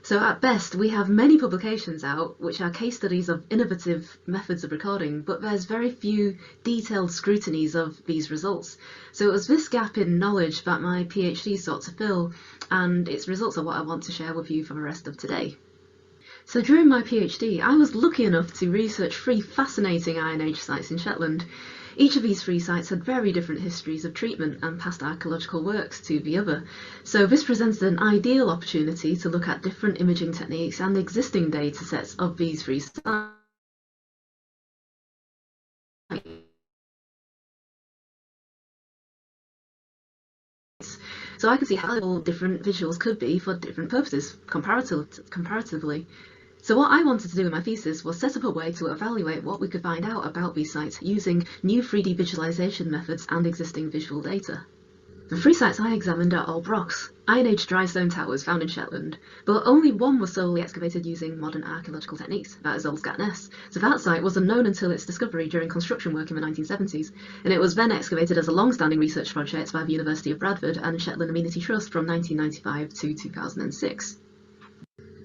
So at best, we have many publications out which are case studies of innovative methods of recording, but there's very few detailed scrutinies of these results. So it was this gap in knowledge that my PhD sought to fill, and its results are what I want to share with you for the rest of today. So during my PhD, I was lucky enough to research 3 fascinating Iron Age sites in Shetland. Each of these 3 sites had very different histories of treatment and past archaeological works to the other, so this presented an ideal opportunity to look at different imaging techniques and existing data sets of these 3 sites. So I could see how different visuals could be for different purposes, comparatively. So what I wanted to do in my thesis was set up a way to evaluate what we could find out about these sites using new 3D visualization methods and existing visual data. The 3 sites I examined are all Brocks, Iron Age dry stone towers found in Shetland, but only one was solely excavated using modern archaeological techniques, that is Old Scatness. So that site was unknown until its discovery during construction work in the 1970s, and it was then excavated as a long-standing research project by the University of Bradford and Shetland Amenity Trust from 1995 to 2006.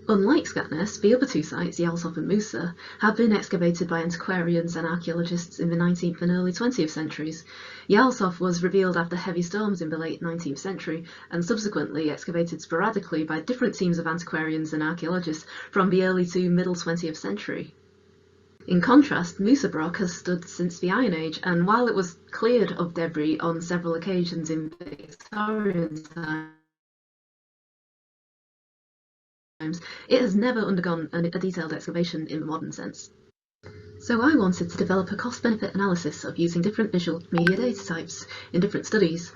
Unlike Scatness, the other 2 sites, Yalsop and Musa, have been excavated by antiquarians and archaeologists in the 19th and early 20th centuries. Yalsop was revealed after heavy storms in the late 19th century and subsequently excavated sporadically by different teams of antiquarians and archaeologists from the early to middle 20th century. In contrast, Musa Brock has stood since the Iron Age, and while it was cleared of debris on several occasions in Victorian times, it has never undergone a detailed excavation in the modern sense. So I wanted to develop a cost-benefit analysis of using different visual media data types in different studies.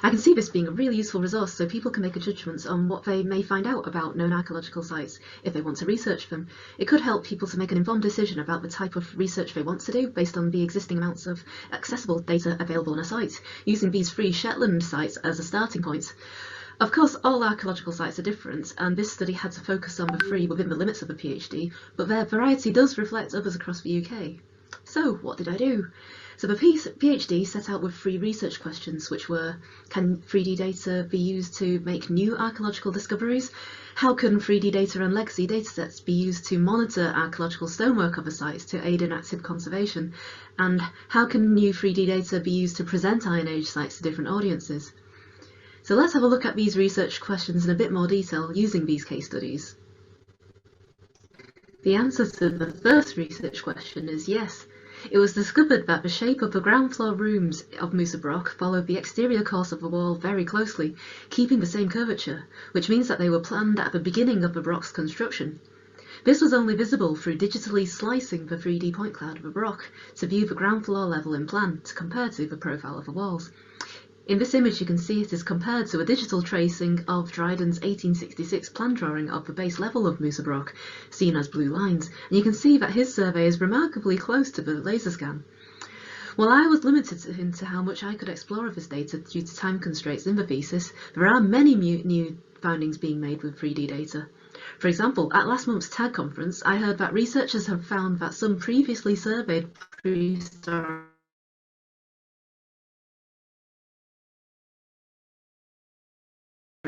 I can see this being a really useful resource so people can make a judgment on what they may find out about known archaeological sites if they want to research them. It could help people to make an informed decision about the type of research they want to do based on the existing amounts of accessible data available on a site, using these 3 Shetland sites as a starting point. Of course, all archaeological sites are different, and this study had to focus on the 3 within the limits of a PhD, but their variety does reflect others across the UK. So, what did I do? So the PhD set out with 3 research questions, which were, can 3D data be used to make new archaeological discoveries? How can 3D data and legacy datasets be used to monitor archaeological stonework of a site to aid in active conservation? And how can new 3D data be used to present Iron Age sites to different audiences? So let's have a look at these research questions in a bit more detail using these case studies. The answer to the first research question is yes. It was discovered that the shape of the ground floor rooms of Musa Brock followed the exterior course of the wall very closely, keeping the same curvature, which means that they were planned at the beginning of the Brock's construction. This was only visible through digitally slicing the 3D point cloud of a rock to view the ground floor level in plan to compare to the profile of the walls. In this image you can see it is compared to a digital tracing of Dryden's 1866 plan drawing of the base level of Musa Rock, seen as blue lines, and you can see that his survey is remarkably close to the laser scan. While I was limited into how much I could explore of this data due to time constraints in the thesis, there are many new findings being made with 3D data. For example, at last month's TAG conference, I heard that researchers have found that some previously surveyed prehistoric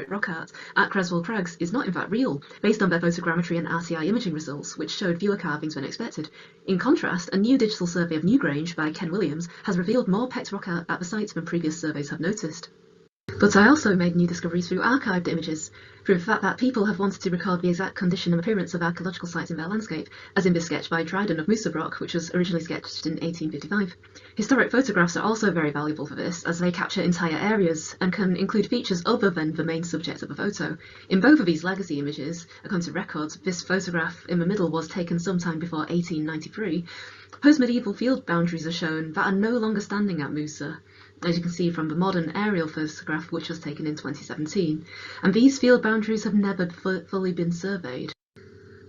rock art at Creswell Crags is not in fact real, based on their photogrammetry and RCI imaging results, which showed fewer carvings than expected. In contrast, a new digital survey of Newgrange by Ken Williams has revealed more pecked rock art at the site than previous surveys have noticed. But I also made new discoveries through archived images, through the fact that people have wanted to record the exact condition and appearance of archaeological sites in their landscape, as in this sketch by Dryden of Musa Rock, which was originally sketched in 1855. Historic photographs are also very valuable for this, as they capture entire areas and can include features other than the main subject of a photo. In both of these legacy images, according to records, this photograph in the middle was taken sometime before 1893. Post-medieval field boundaries are shown that are no longer standing at Musa, as you can see from the modern aerial photograph which was taken in 2017, and these field boundaries have never fully been surveyed.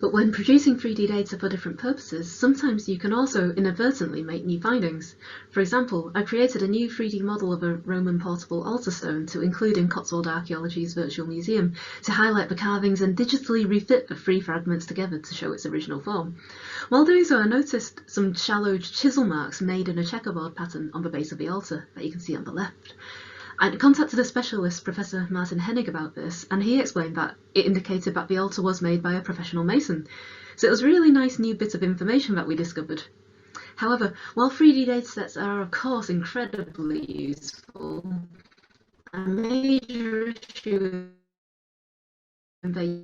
But when producing 3D data for different purposes, sometimes you can also inadvertently make new findings. For example, I created a new 3D model of a Roman portable altar stone to include in Cotswold Archaeology's virtual museum to highlight the carvings and digitally refit the three fragments together to show its original form. While doing so, I noticed some shallow chisel marks made in a checkerboard pattern on the base of the altar that you can see on the left. I contacted a specialist, Professor Martin Hennig, about this, and he explained that it indicated that the altar was made by a professional mason. So it was a really nice new bit of information that we discovered. However, while 3D datasets are of course incredibly useful, a major issue in their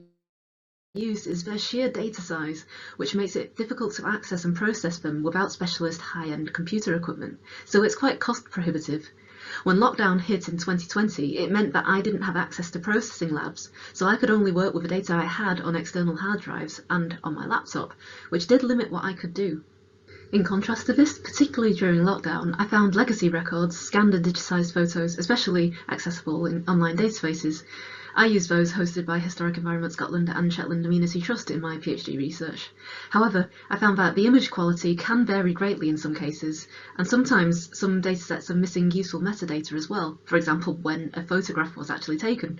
use is their sheer data size, which makes it difficult to access and process them without specialist high-end computer equipment, so it's quite cost prohibitive. When lockdown hit in 2020, it meant that I didn't have access to processing labs, so I could only work with the data I had on external hard drives and on my laptop, which did limit what I could do. In contrast to this, particularly during lockdown, I found legacy records, scanned and digitised photos, especially accessible in online databases. I use those hosted by Historic Environment Scotland and Shetland Amenity Trust in my PhD research. However, I found that the image quality can vary greatly in some cases, and sometimes some datasets are missing useful metadata as well, for example when a photograph was actually taken.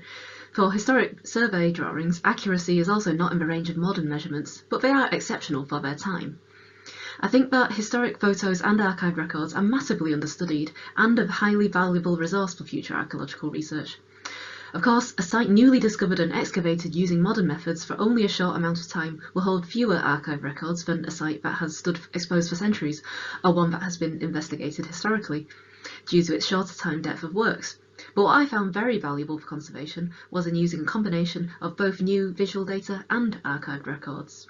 For historic survey drawings, accuracy is also not in the range of modern measurements, but they are exceptional for their time. I think that historic photos and archive records are massively understudied and a highly valuable resource for future archaeological research. Of course, a site newly discovered and excavated using modern methods for only a short amount of time will hold fewer archive records than a site that has stood exposed for centuries, or one that has been investigated historically, due to its shorter time depth of works. But what I found very valuable for conservation was in using a combination of both new visual data and archived records.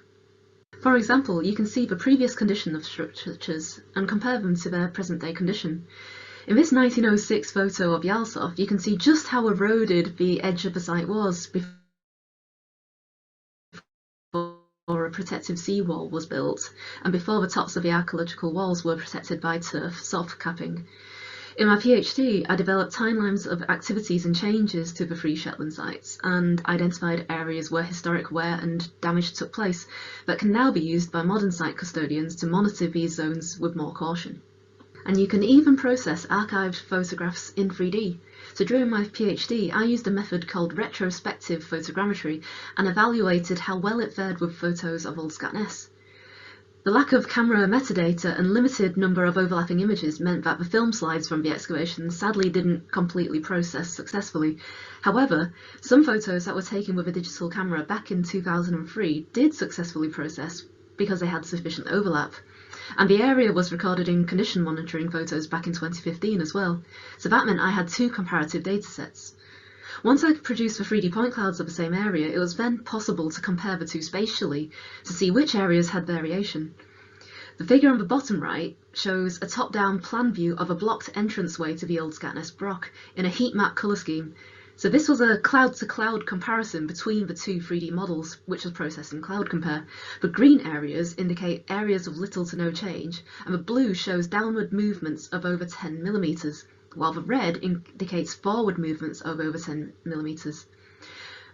For example, you can see the previous condition of structures and compare them to their present-day condition. In this 1906 photo of Yalsov, you can see just how eroded the edge of the site was before a protective seawall was built, and before the tops of the archaeological walls were protected by turf soft capping. In my PhD, I developed timelines of activities and changes to the three Shetland sites, and identified areas where historic wear and damage took place that can now be used by modern site custodians to monitor these zones with more caution. And you can even process archived photographs in 3D. So during my PhD, I used a method called retrospective photogrammetry and evaluated how well it fared with photos of Old Scatness. The lack of camera metadata and limited number of overlapping images meant that the film slides from the excavation sadly didn't completely process successfully. However, some photos that were taken with a digital camera back in 2003 did successfully process because they had sufficient overlap. And the area was recorded in condition monitoring photos back in 2015 as well, so that meant I had two comparative datasets. Once I produced the 3D point clouds of the same area, it was then possible to compare the two spatially to see which areas had variation. The figure on the bottom right shows a top-down plan view of a blocked entranceway to the Old Scatness Broch in a heat map colour scheme. So this was a cloud-to-cloud comparison between the two 3D models, which was processed in Cloud Compare. The green areas indicate areas of little to no change, and the blue shows downward movements of over 10 millimeters, while the red indicates forward movements of over 10 millimeters.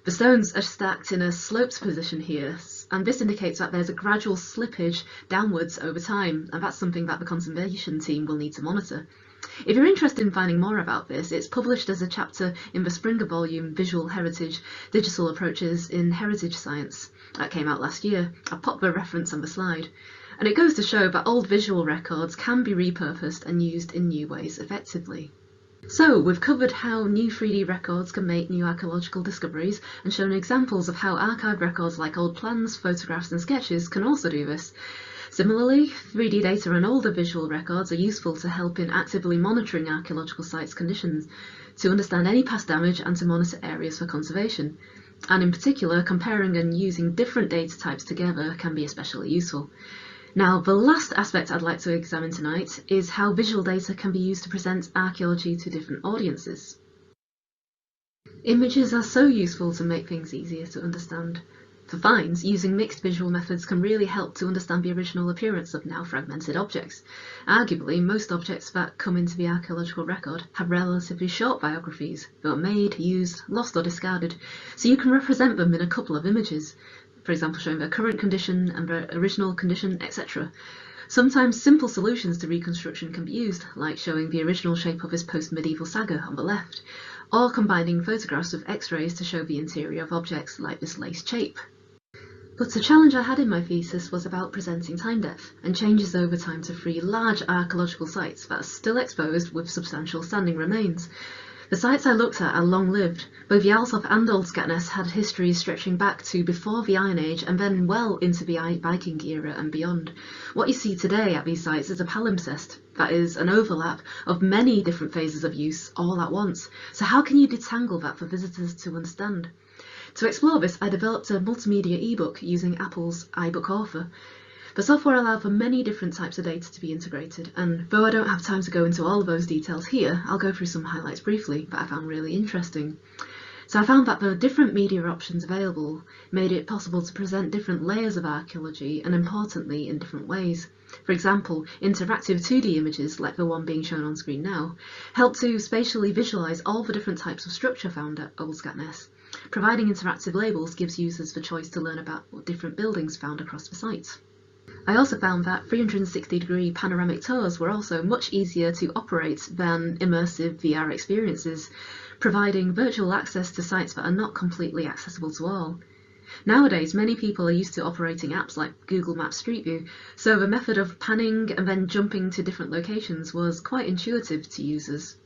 The stones are stacked in a sloped position here, and this indicates that there's a gradual slippage downwards over time, and that's something that the conservation team will need to monitor. If you're interested in finding more about this, it's published as a chapter in the Springer volume, Visual Heritage, Digital Approaches in Heritage Science. That came out last year. I'll pop the reference on the slide. And it goes to show that old visual records can be repurposed and used in new ways effectively. So, we've covered how new 3D records can make new archaeological discoveries and shown examples of how archived records like old plans, photographs and sketches can also do this. Similarly, 3D data and older visual records are useful to help in actively monitoring archaeological sites' conditions, to understand any past damage and to monitor areas for conservation. And in particular, comparing and using different data types together can be especially useful. Now, the last aspect I'd like to examine tonight is how visual data can be used to present archaeology to different audiences. Images are so useful to make things easier to understand. For finds, using mixed visual methods can really help to understand the original appearance of now fragmented objects. Arguably, most objects that come into the archaeological record have relatively short biographies. They were made, used, lost or discarded, so you can represent them in a couple of images, for example showing their current condition and their original condition, etc. Sometimes simple solutions to reconstruction can be used, like showing the original shape of this post-medieval saga on the left, or combining photographs with X-rays to show the interior of objects like this lace shape. But a challenge I had in my thesis was about presenting time depth and changes over time to 3 large archaeological sites that are still exposed with substantial standing remains. The sites I looked at are long-lived. Both Yalsop and Old Skatnes had histories stretching back to before the Iron Age and then well into the Viking era and beyond. What you see today at these sites is a palimpsest, that is, an overlap of many different phases of use all at once. So how can you detangle that for visitors to understand? To explore this, I developed a multimedia ebook using Apple's iBook Author. The software allowed for many different types of data to be integrated, and though I don't have time to go into all of those details here, I'll go through some highlights briefly that I found really interesting. So I found that the different media options available made it possible to present different layers of archaeology, and importantly, in different ways. For example, interactive 2D images, like the one being shown on screen now, help to spatially visualise all the different types of structure found at Old Skatnes. Providing interactive labels gives users the choice to learn about different buildings found across the site. I also found that 360-degree panoramic tours were also much easier to operate than immersive VR experiences, providing virtual access to sites that are not completely accessible to all. Nowadays, many people are used to operating apps like Google Maps Street View, so the method of panning and then jumping to different locations was quite intuitive to users.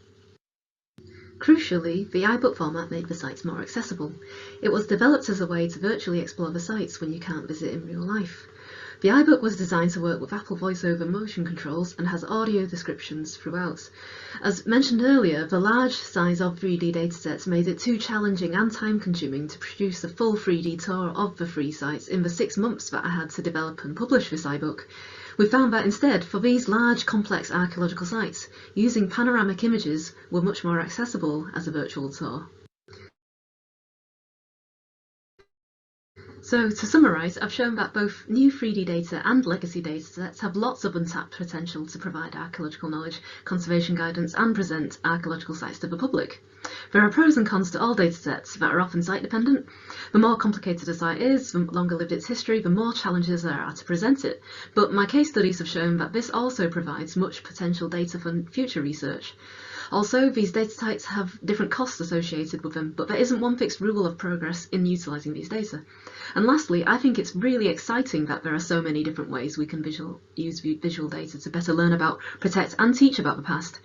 Crucially, the iBook format made the sites more accessible. It was developed as a way to virtually explore the sites when you can't visit in real life. The iBook was designed to work with Apple VoiceOver motion controls and has audio descriptions throughout. As mentioned earlier, the large size of 3D datasets made it too challenging and time-consuming to produce a full 3D tour of the 3 sites in the 6 months that I had to develop and publish this iBook. We found that instead, for these large, complex archaeological sites, using panoramic images were much more accessible as a virtual tour. So, to summarise, I've shown that both new 3D data and legacy datasets have lots of untapped potential to provide archaeological knowledge, conservation guidance and present archaeological sites to the public. There are pros and cons to all datasets that are often site-dependent. The more complicated a site is, the longer lived its history, the more challenges there are to present it. But my case studies have shown that this also provides much potential data for future research. Also, these data types have different costs associated with them, but there isn't one fixed rule of progress in utilising these data. And lastly, I think it's really exciting that there are so many different ways we can use visual data to better learn about, protect and teach about the past.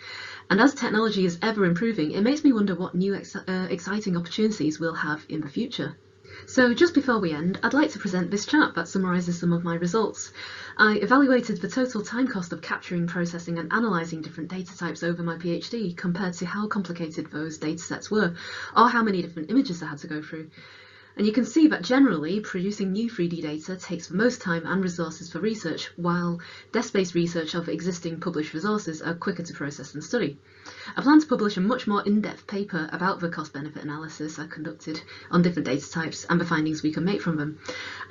And as technology is ever improving, it makes me wonder what new exciting opportunities we'll have in the future. So just before we end, I'd like to present this chart that summarises some of my results. I evaluated the total time cost of capturing, processing and analysing different data types over my PhD compared to how complicated those datasets were, or how many different images I had to go through. And you can see that generally producing new 3D data takes the most time and resources for research, while desk-based research of existing published resources are quicker to process and study. I plan to publish a much more in-depth paper about the cost-benefit analysis I conducted on different data types and the findings we can make from them.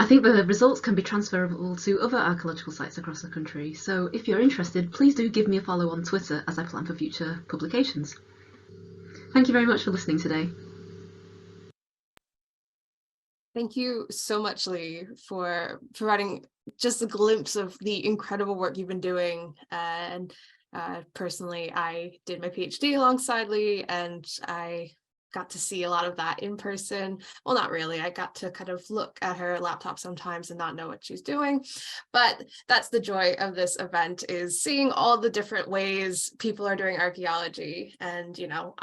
I think the results can be transferable to other archaeological sites across the country, so if you're interested, please do give me a follow on Twitter as I plan for future publications. Thank you very much for listening today. Thank you so much, Lee, for providing just a glimpse of the incredible work you've been doing. And personally, I did my PhD alongside Lee, and I got to see a lot of that in person. Well, not really. I got to kind of look at her laptop sometimes and not know what she's doing. But that's the joy of this event, is seeing all the different ways people are doing archaeology. And, you know,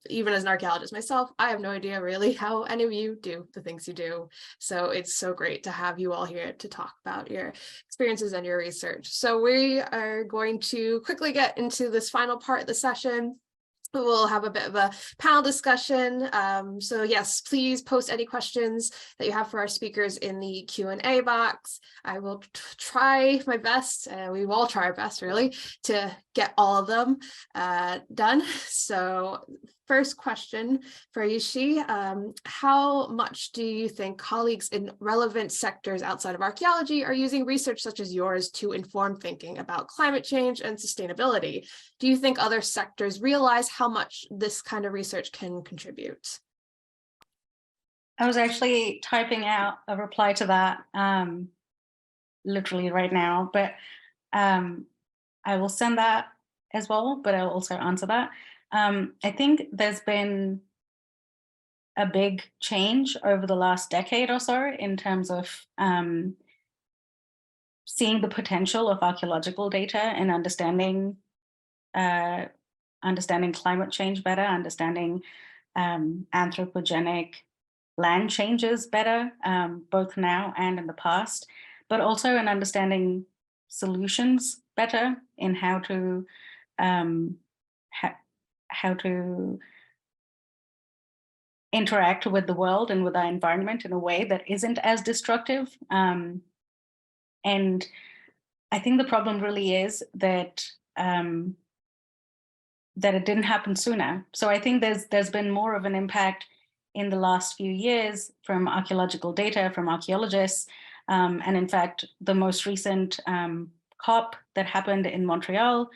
even as an archaeologist myself, I have no idea really how any of you do the things you do. So it's so great to have you all here to talk about your experiences and your research. So we are going to quickly get into this final part of the session. We'll have a bit of a panel discussion. So yes, please post any questions that you have for our speakers in the Q&A box. I will try my best, we will all try our best really, to get all of them done. So first question for Ayushi, how much do you think colleagues in relevant sectors outside of archaeology are using research such as yours to inform thinking about climate change and sustainability? Do you think other sectors realize how much this kind of research can contribute? I was actually typing out a reply to that literally right now, but I will send that as well, but I'll also answer that. I think there's been a big change over the last decade or so in terms of seeing the potential of archaeological data and understanding climate change better, understanding anthropogenic land changes better, both now and in the past, but also in understanding solutions better in how to interact with the world and with our environment in a way that isn't as destructive. And I think the problem really is that that it didn't happen sooner. So I think there's been more of an impact in the last few years from archaeological data, from archaeologists. And in fact, the most recent COP that happened in Montreal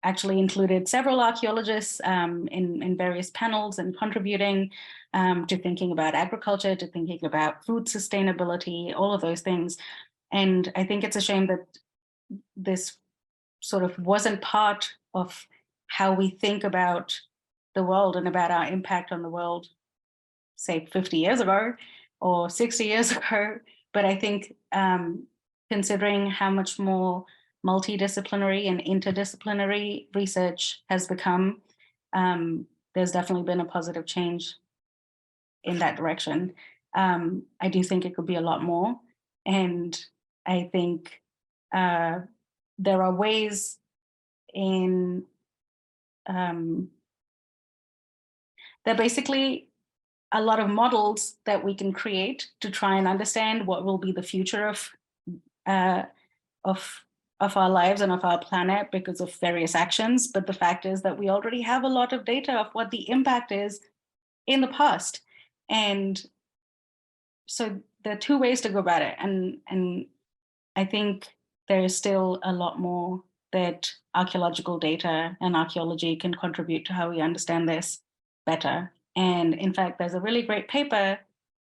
actually included several archaeologists in various panels and contributing to thinking about agriculture, to thinking about food sustainability, all of those things. And I think it's a shame that this sort of wasn't part of how we think about the world and about our impact on the world, say 50 years ago or 60 years ago. But I think considering how much more multidisciplinary and interdisciplinary research has become, there's definitely been a positive change in that direction. I do think it could be a lot more. And I think there are ways in, there are basically a lot of models that we can create to try and understand what will be the future of our lives and of our planet because of various actions. But the fact is that we already have a lot of data of what the impact is in the past. And so there are two ways to go about it. And I think there is still a lot more that archaeological data and archaeology can contribute to how we understand this better. And in fact, there's a really great paper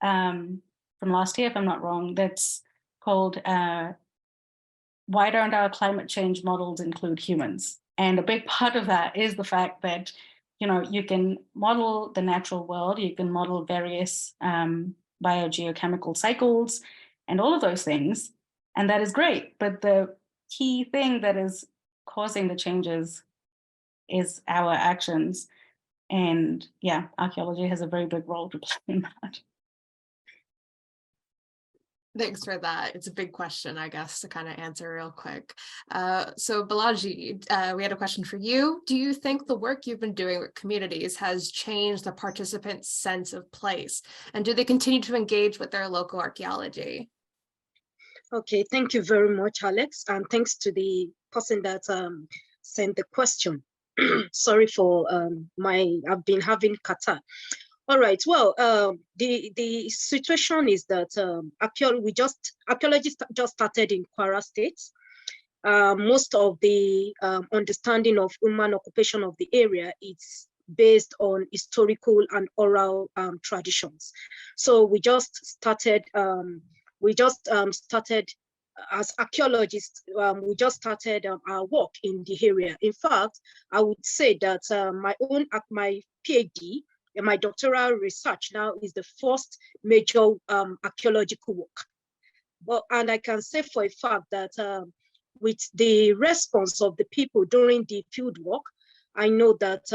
from last year, if I'm not wrong, that's called Why Don't Our Climate Change Models Include Humans? And a big part of that is the fact that, you know, you can model the natural world, you can model various biogeochemical cycles and all of those things, and that is great. But the key thing that is causing the changes is our actions. And yeah, archaeology has a very big role to play in that. Thanks for that. It's a big question, I guess, to kind of answer real quick. So Bolaji, we had a question for you. Do you think the work you've been doing with communities has changed the participants' sense of place? And do they continue to engage with their local archaeology? Okay, thank you very much, Alex. And thanks to the person that sent the question. Sorry for I've been having kata. All right, well, the situation is that archaeologists just started in Kwara State. Most of the understanding of human occupation of the area is based on historical and oral traditions. So we just started as archaeologists, we just started our work in the area. In fact, I would say that my PhD and my doctoral research now is the first major archaeological work. And I can say for a fact that with the response of the people during the field work, I know that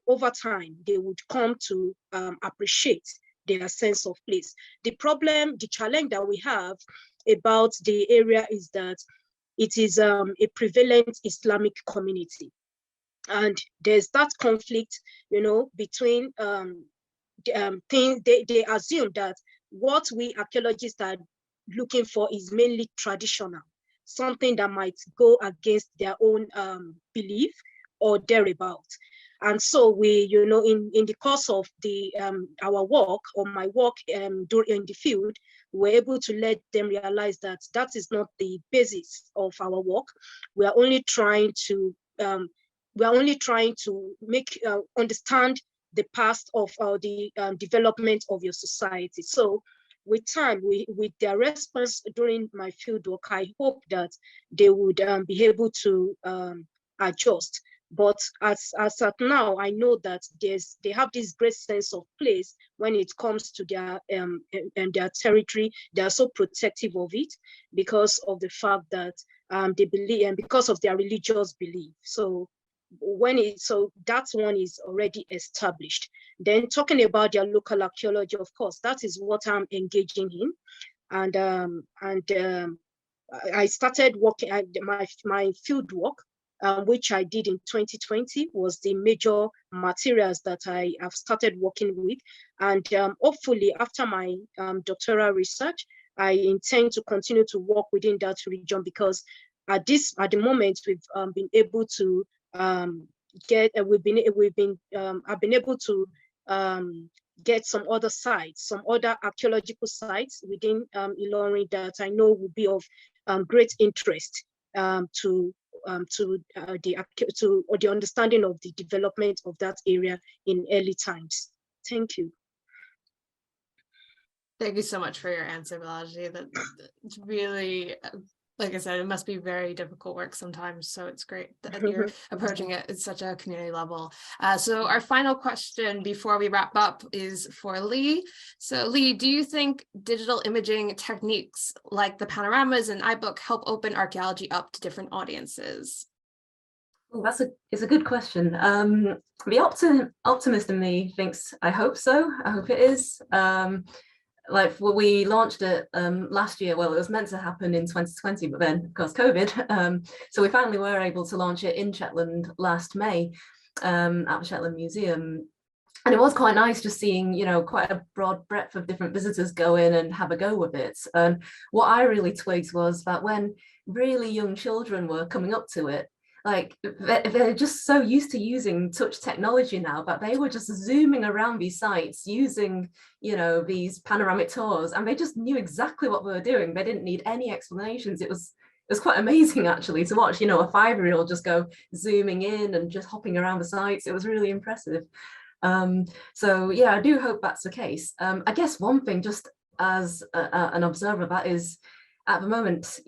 over time, they would come to appreciate their sense of place. The challenge that we have about the area is that it is a prevalent Islamic community. And there's that conflict, between things. They assume that what we archaeologists are looking for is mainly traditional, something that might go against their own belief or thereabout. And so we, in the course of our work or my work in the field, we're able to let them realize that that is not the basis of our work. We are only trying to make understand the past of the development of your society. So with time, with their response during my field work, I hope that they would be able to adjust. But as at now, I know that they have this great sense of place when it comes to their territory. They are so protective of it because of the fact that they believe, and because of their religious belief. So that one is already established. Then talking about their local archaeology, of course, that is what I'm engaging in, and I started working at my field work. Which I did in 2020, was the major materials that I have started working with. And hopefully after my doctoral research, I intend to continue to work within that region, because at the moment we've been able to I've been able to get some other sites, some other archaeological sites within Ilorin that I know will be of great interest to the understanding of the development of that area in early times. Thank you. Thank you so much for your answer, Bolaji. That's really, like I said, it must be very difficult work sometimes. So it's great that you're approaching it at such a community level. So our final question before we wrap up is for Lee. So Lee, do you think digital imaging techniques like the panoramas and iBook help open archaeology up to different audiences? Oh, it's a good question. The optimist in me thinks, I hope so. I hope it is. We launched it last year. Well, it was meant to happen in 2020, but then of course COVID. So we finally were able to launch it in Shetland last May at the Shetland Museum. And it was quite nice just seeing, quite a broad breadth of different visitors go in and have a go with it. And what I really twigged was that when really young children were coming up to it, like they're just so used to using touch technology now, but they were just zooming around these sites using, these panoramic tours, and they just knew exactly what they were doing. They didn't need any explanations. It was quite amazing actually to watch, a 5-year-old just go zooming in and just hopping around the sites. It was really impressive. So yeah, I do hope that's the case. I guess one thing, just as an observer, that is at the moment,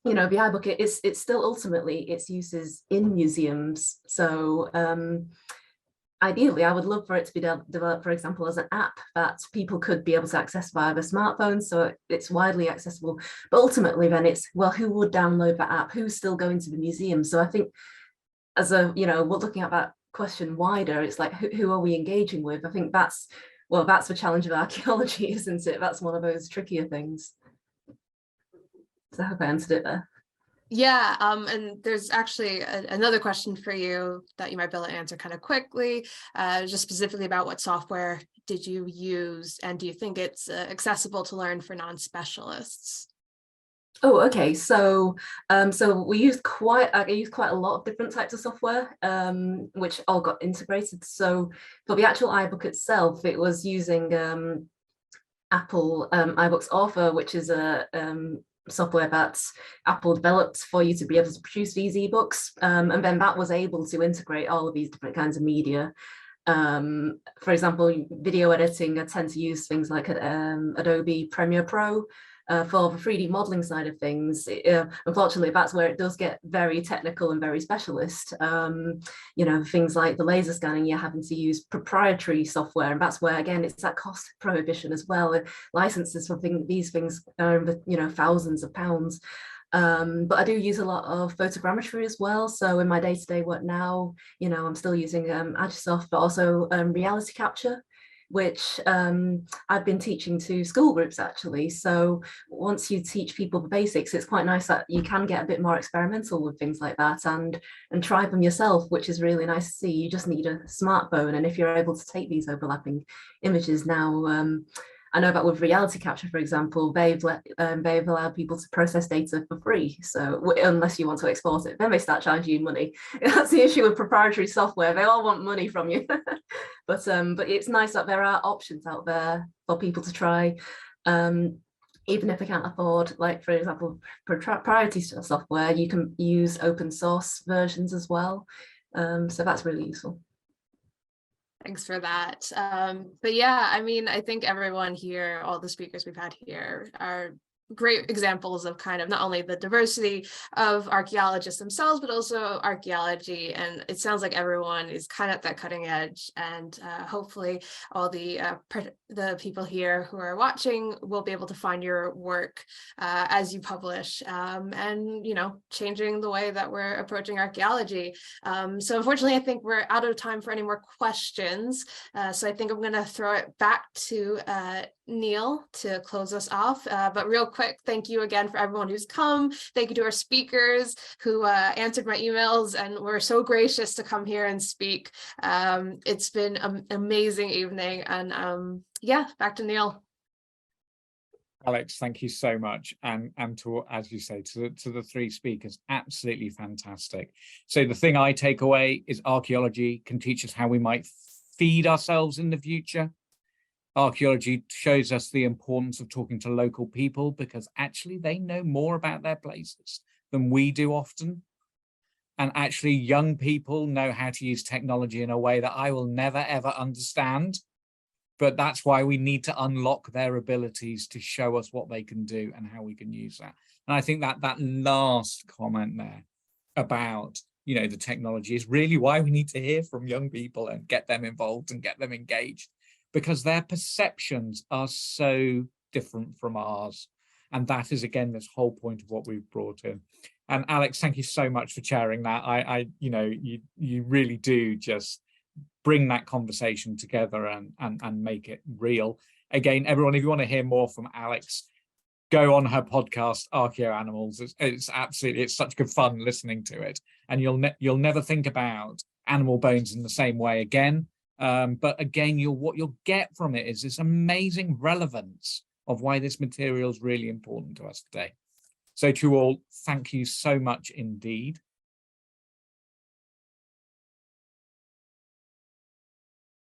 the iBook, it's still ultimately its uses in museums. So ideally, I would love for it to be developed, for example, as an app that people could be able to access via their smartphones, so it's widely accessible. But ultimately, then it's, well, who would download that app? Who's still going to the museum? So I think, as we're looking at that question wider, it's like, who are we engaging with? I think that's well, that's the challenge of archaeology, isn't it? That's one of those trickier things. So I hope I answered it there. Yeah, and there's actually another question for you that you might be able to answer kind of quickly, just specifically about what software did you use, and do you think it's accessible to learn for non-specialists? Oh, okay. So, we used I used quite a lot of different types of software, which all got integrated. So for the actual iBook itself, it was using Apple iBooks Author, which is a software that Apple developed for you to be able to produce these ebooks, and then that was able to integrate all of these different kinds of media. For example, video editing, I tend to use things like Adobe Premiere Pro for the 3D modeling side of things. Unfortunately, that's where it does get very technical and very specialist. You know, things like the laser scanning, you're having to use proprietary software, and that's where, again, it's that cost prohibition as well. Licenses for these things are in the, you know, thousands of pounds. But I do use a lot of photogrammetry as well. So in my day-to-day work now, you know, I'm still using Agisoft, but also reality capture, which I've been teaching to school groups actually. So once you teach people the basics, it's quite nice that you can get a bit more experimental with things like that and try them yourself, which is really nice to see. You just need a smartphone, and if you're able to take these overlapping images now, I know that with reality capture, for example, they've allowed people to process data for free. So unless you want to export it, then they start charging you money. That's the issue with proprietary software. They all want money from you. But it's nice that there are options out there for people to try, even if they can't afford, like, for example, proprietary software, you can use open source versions as well. So that's really useful. Thanks for that. But yeah, I mean, I think everyone here, all the speakers we've had here are great examples of kind of not only the diversity of archaeologists themselves, but also archaeology. And it sounds like everyone is kind of at that cutting edge. And hopefully all the people here who are watching will be able to find your work as you publish, and, you know, changing the way that we're approaching archaeology. So unfortunately, I think we're out of time for any more questions. So I think I'm going to throw it back to Neil to close us off. But real quick, thank you again for everyone who's come. Thank you to our speakers who answered my emails and were so gracious to come here and speak. It's been an amazing evening, and yeah, back to Neil. Alex, thank you so much, and to, as you say, to the three speakers, absolutely fantastic. So the thing I take away is archaeology can teach us how we might feed ourselves in the future. Archaeology shows us the importance of talking to local people, because actually they know more about their places than we do often. And actually young people know how to use technology in a way that I will never, ever understand. But that's why we need to unlock their abilities to show us what they can do and how we can use that. And I think that that last comment there about, you know, the technology is really why we need to hear from young people and get them involved and get them engaged, because their perceptions are so different from ours. And that is, again, this whole point of what we've brought in. And Alex, thank you so much for chairing that. You know, you really do just bring that conversation together and make it real. Again, everyone, if you want to hear more from Alex, go on her podcast, Archaeo Animals. It's absolutely, it's such good fun listening to it. And you'll never think about animal bones in the same way again. But again, what you'll get from it is this amazing relevance of why this material is really important to us today. So to all, thank you so much indeed.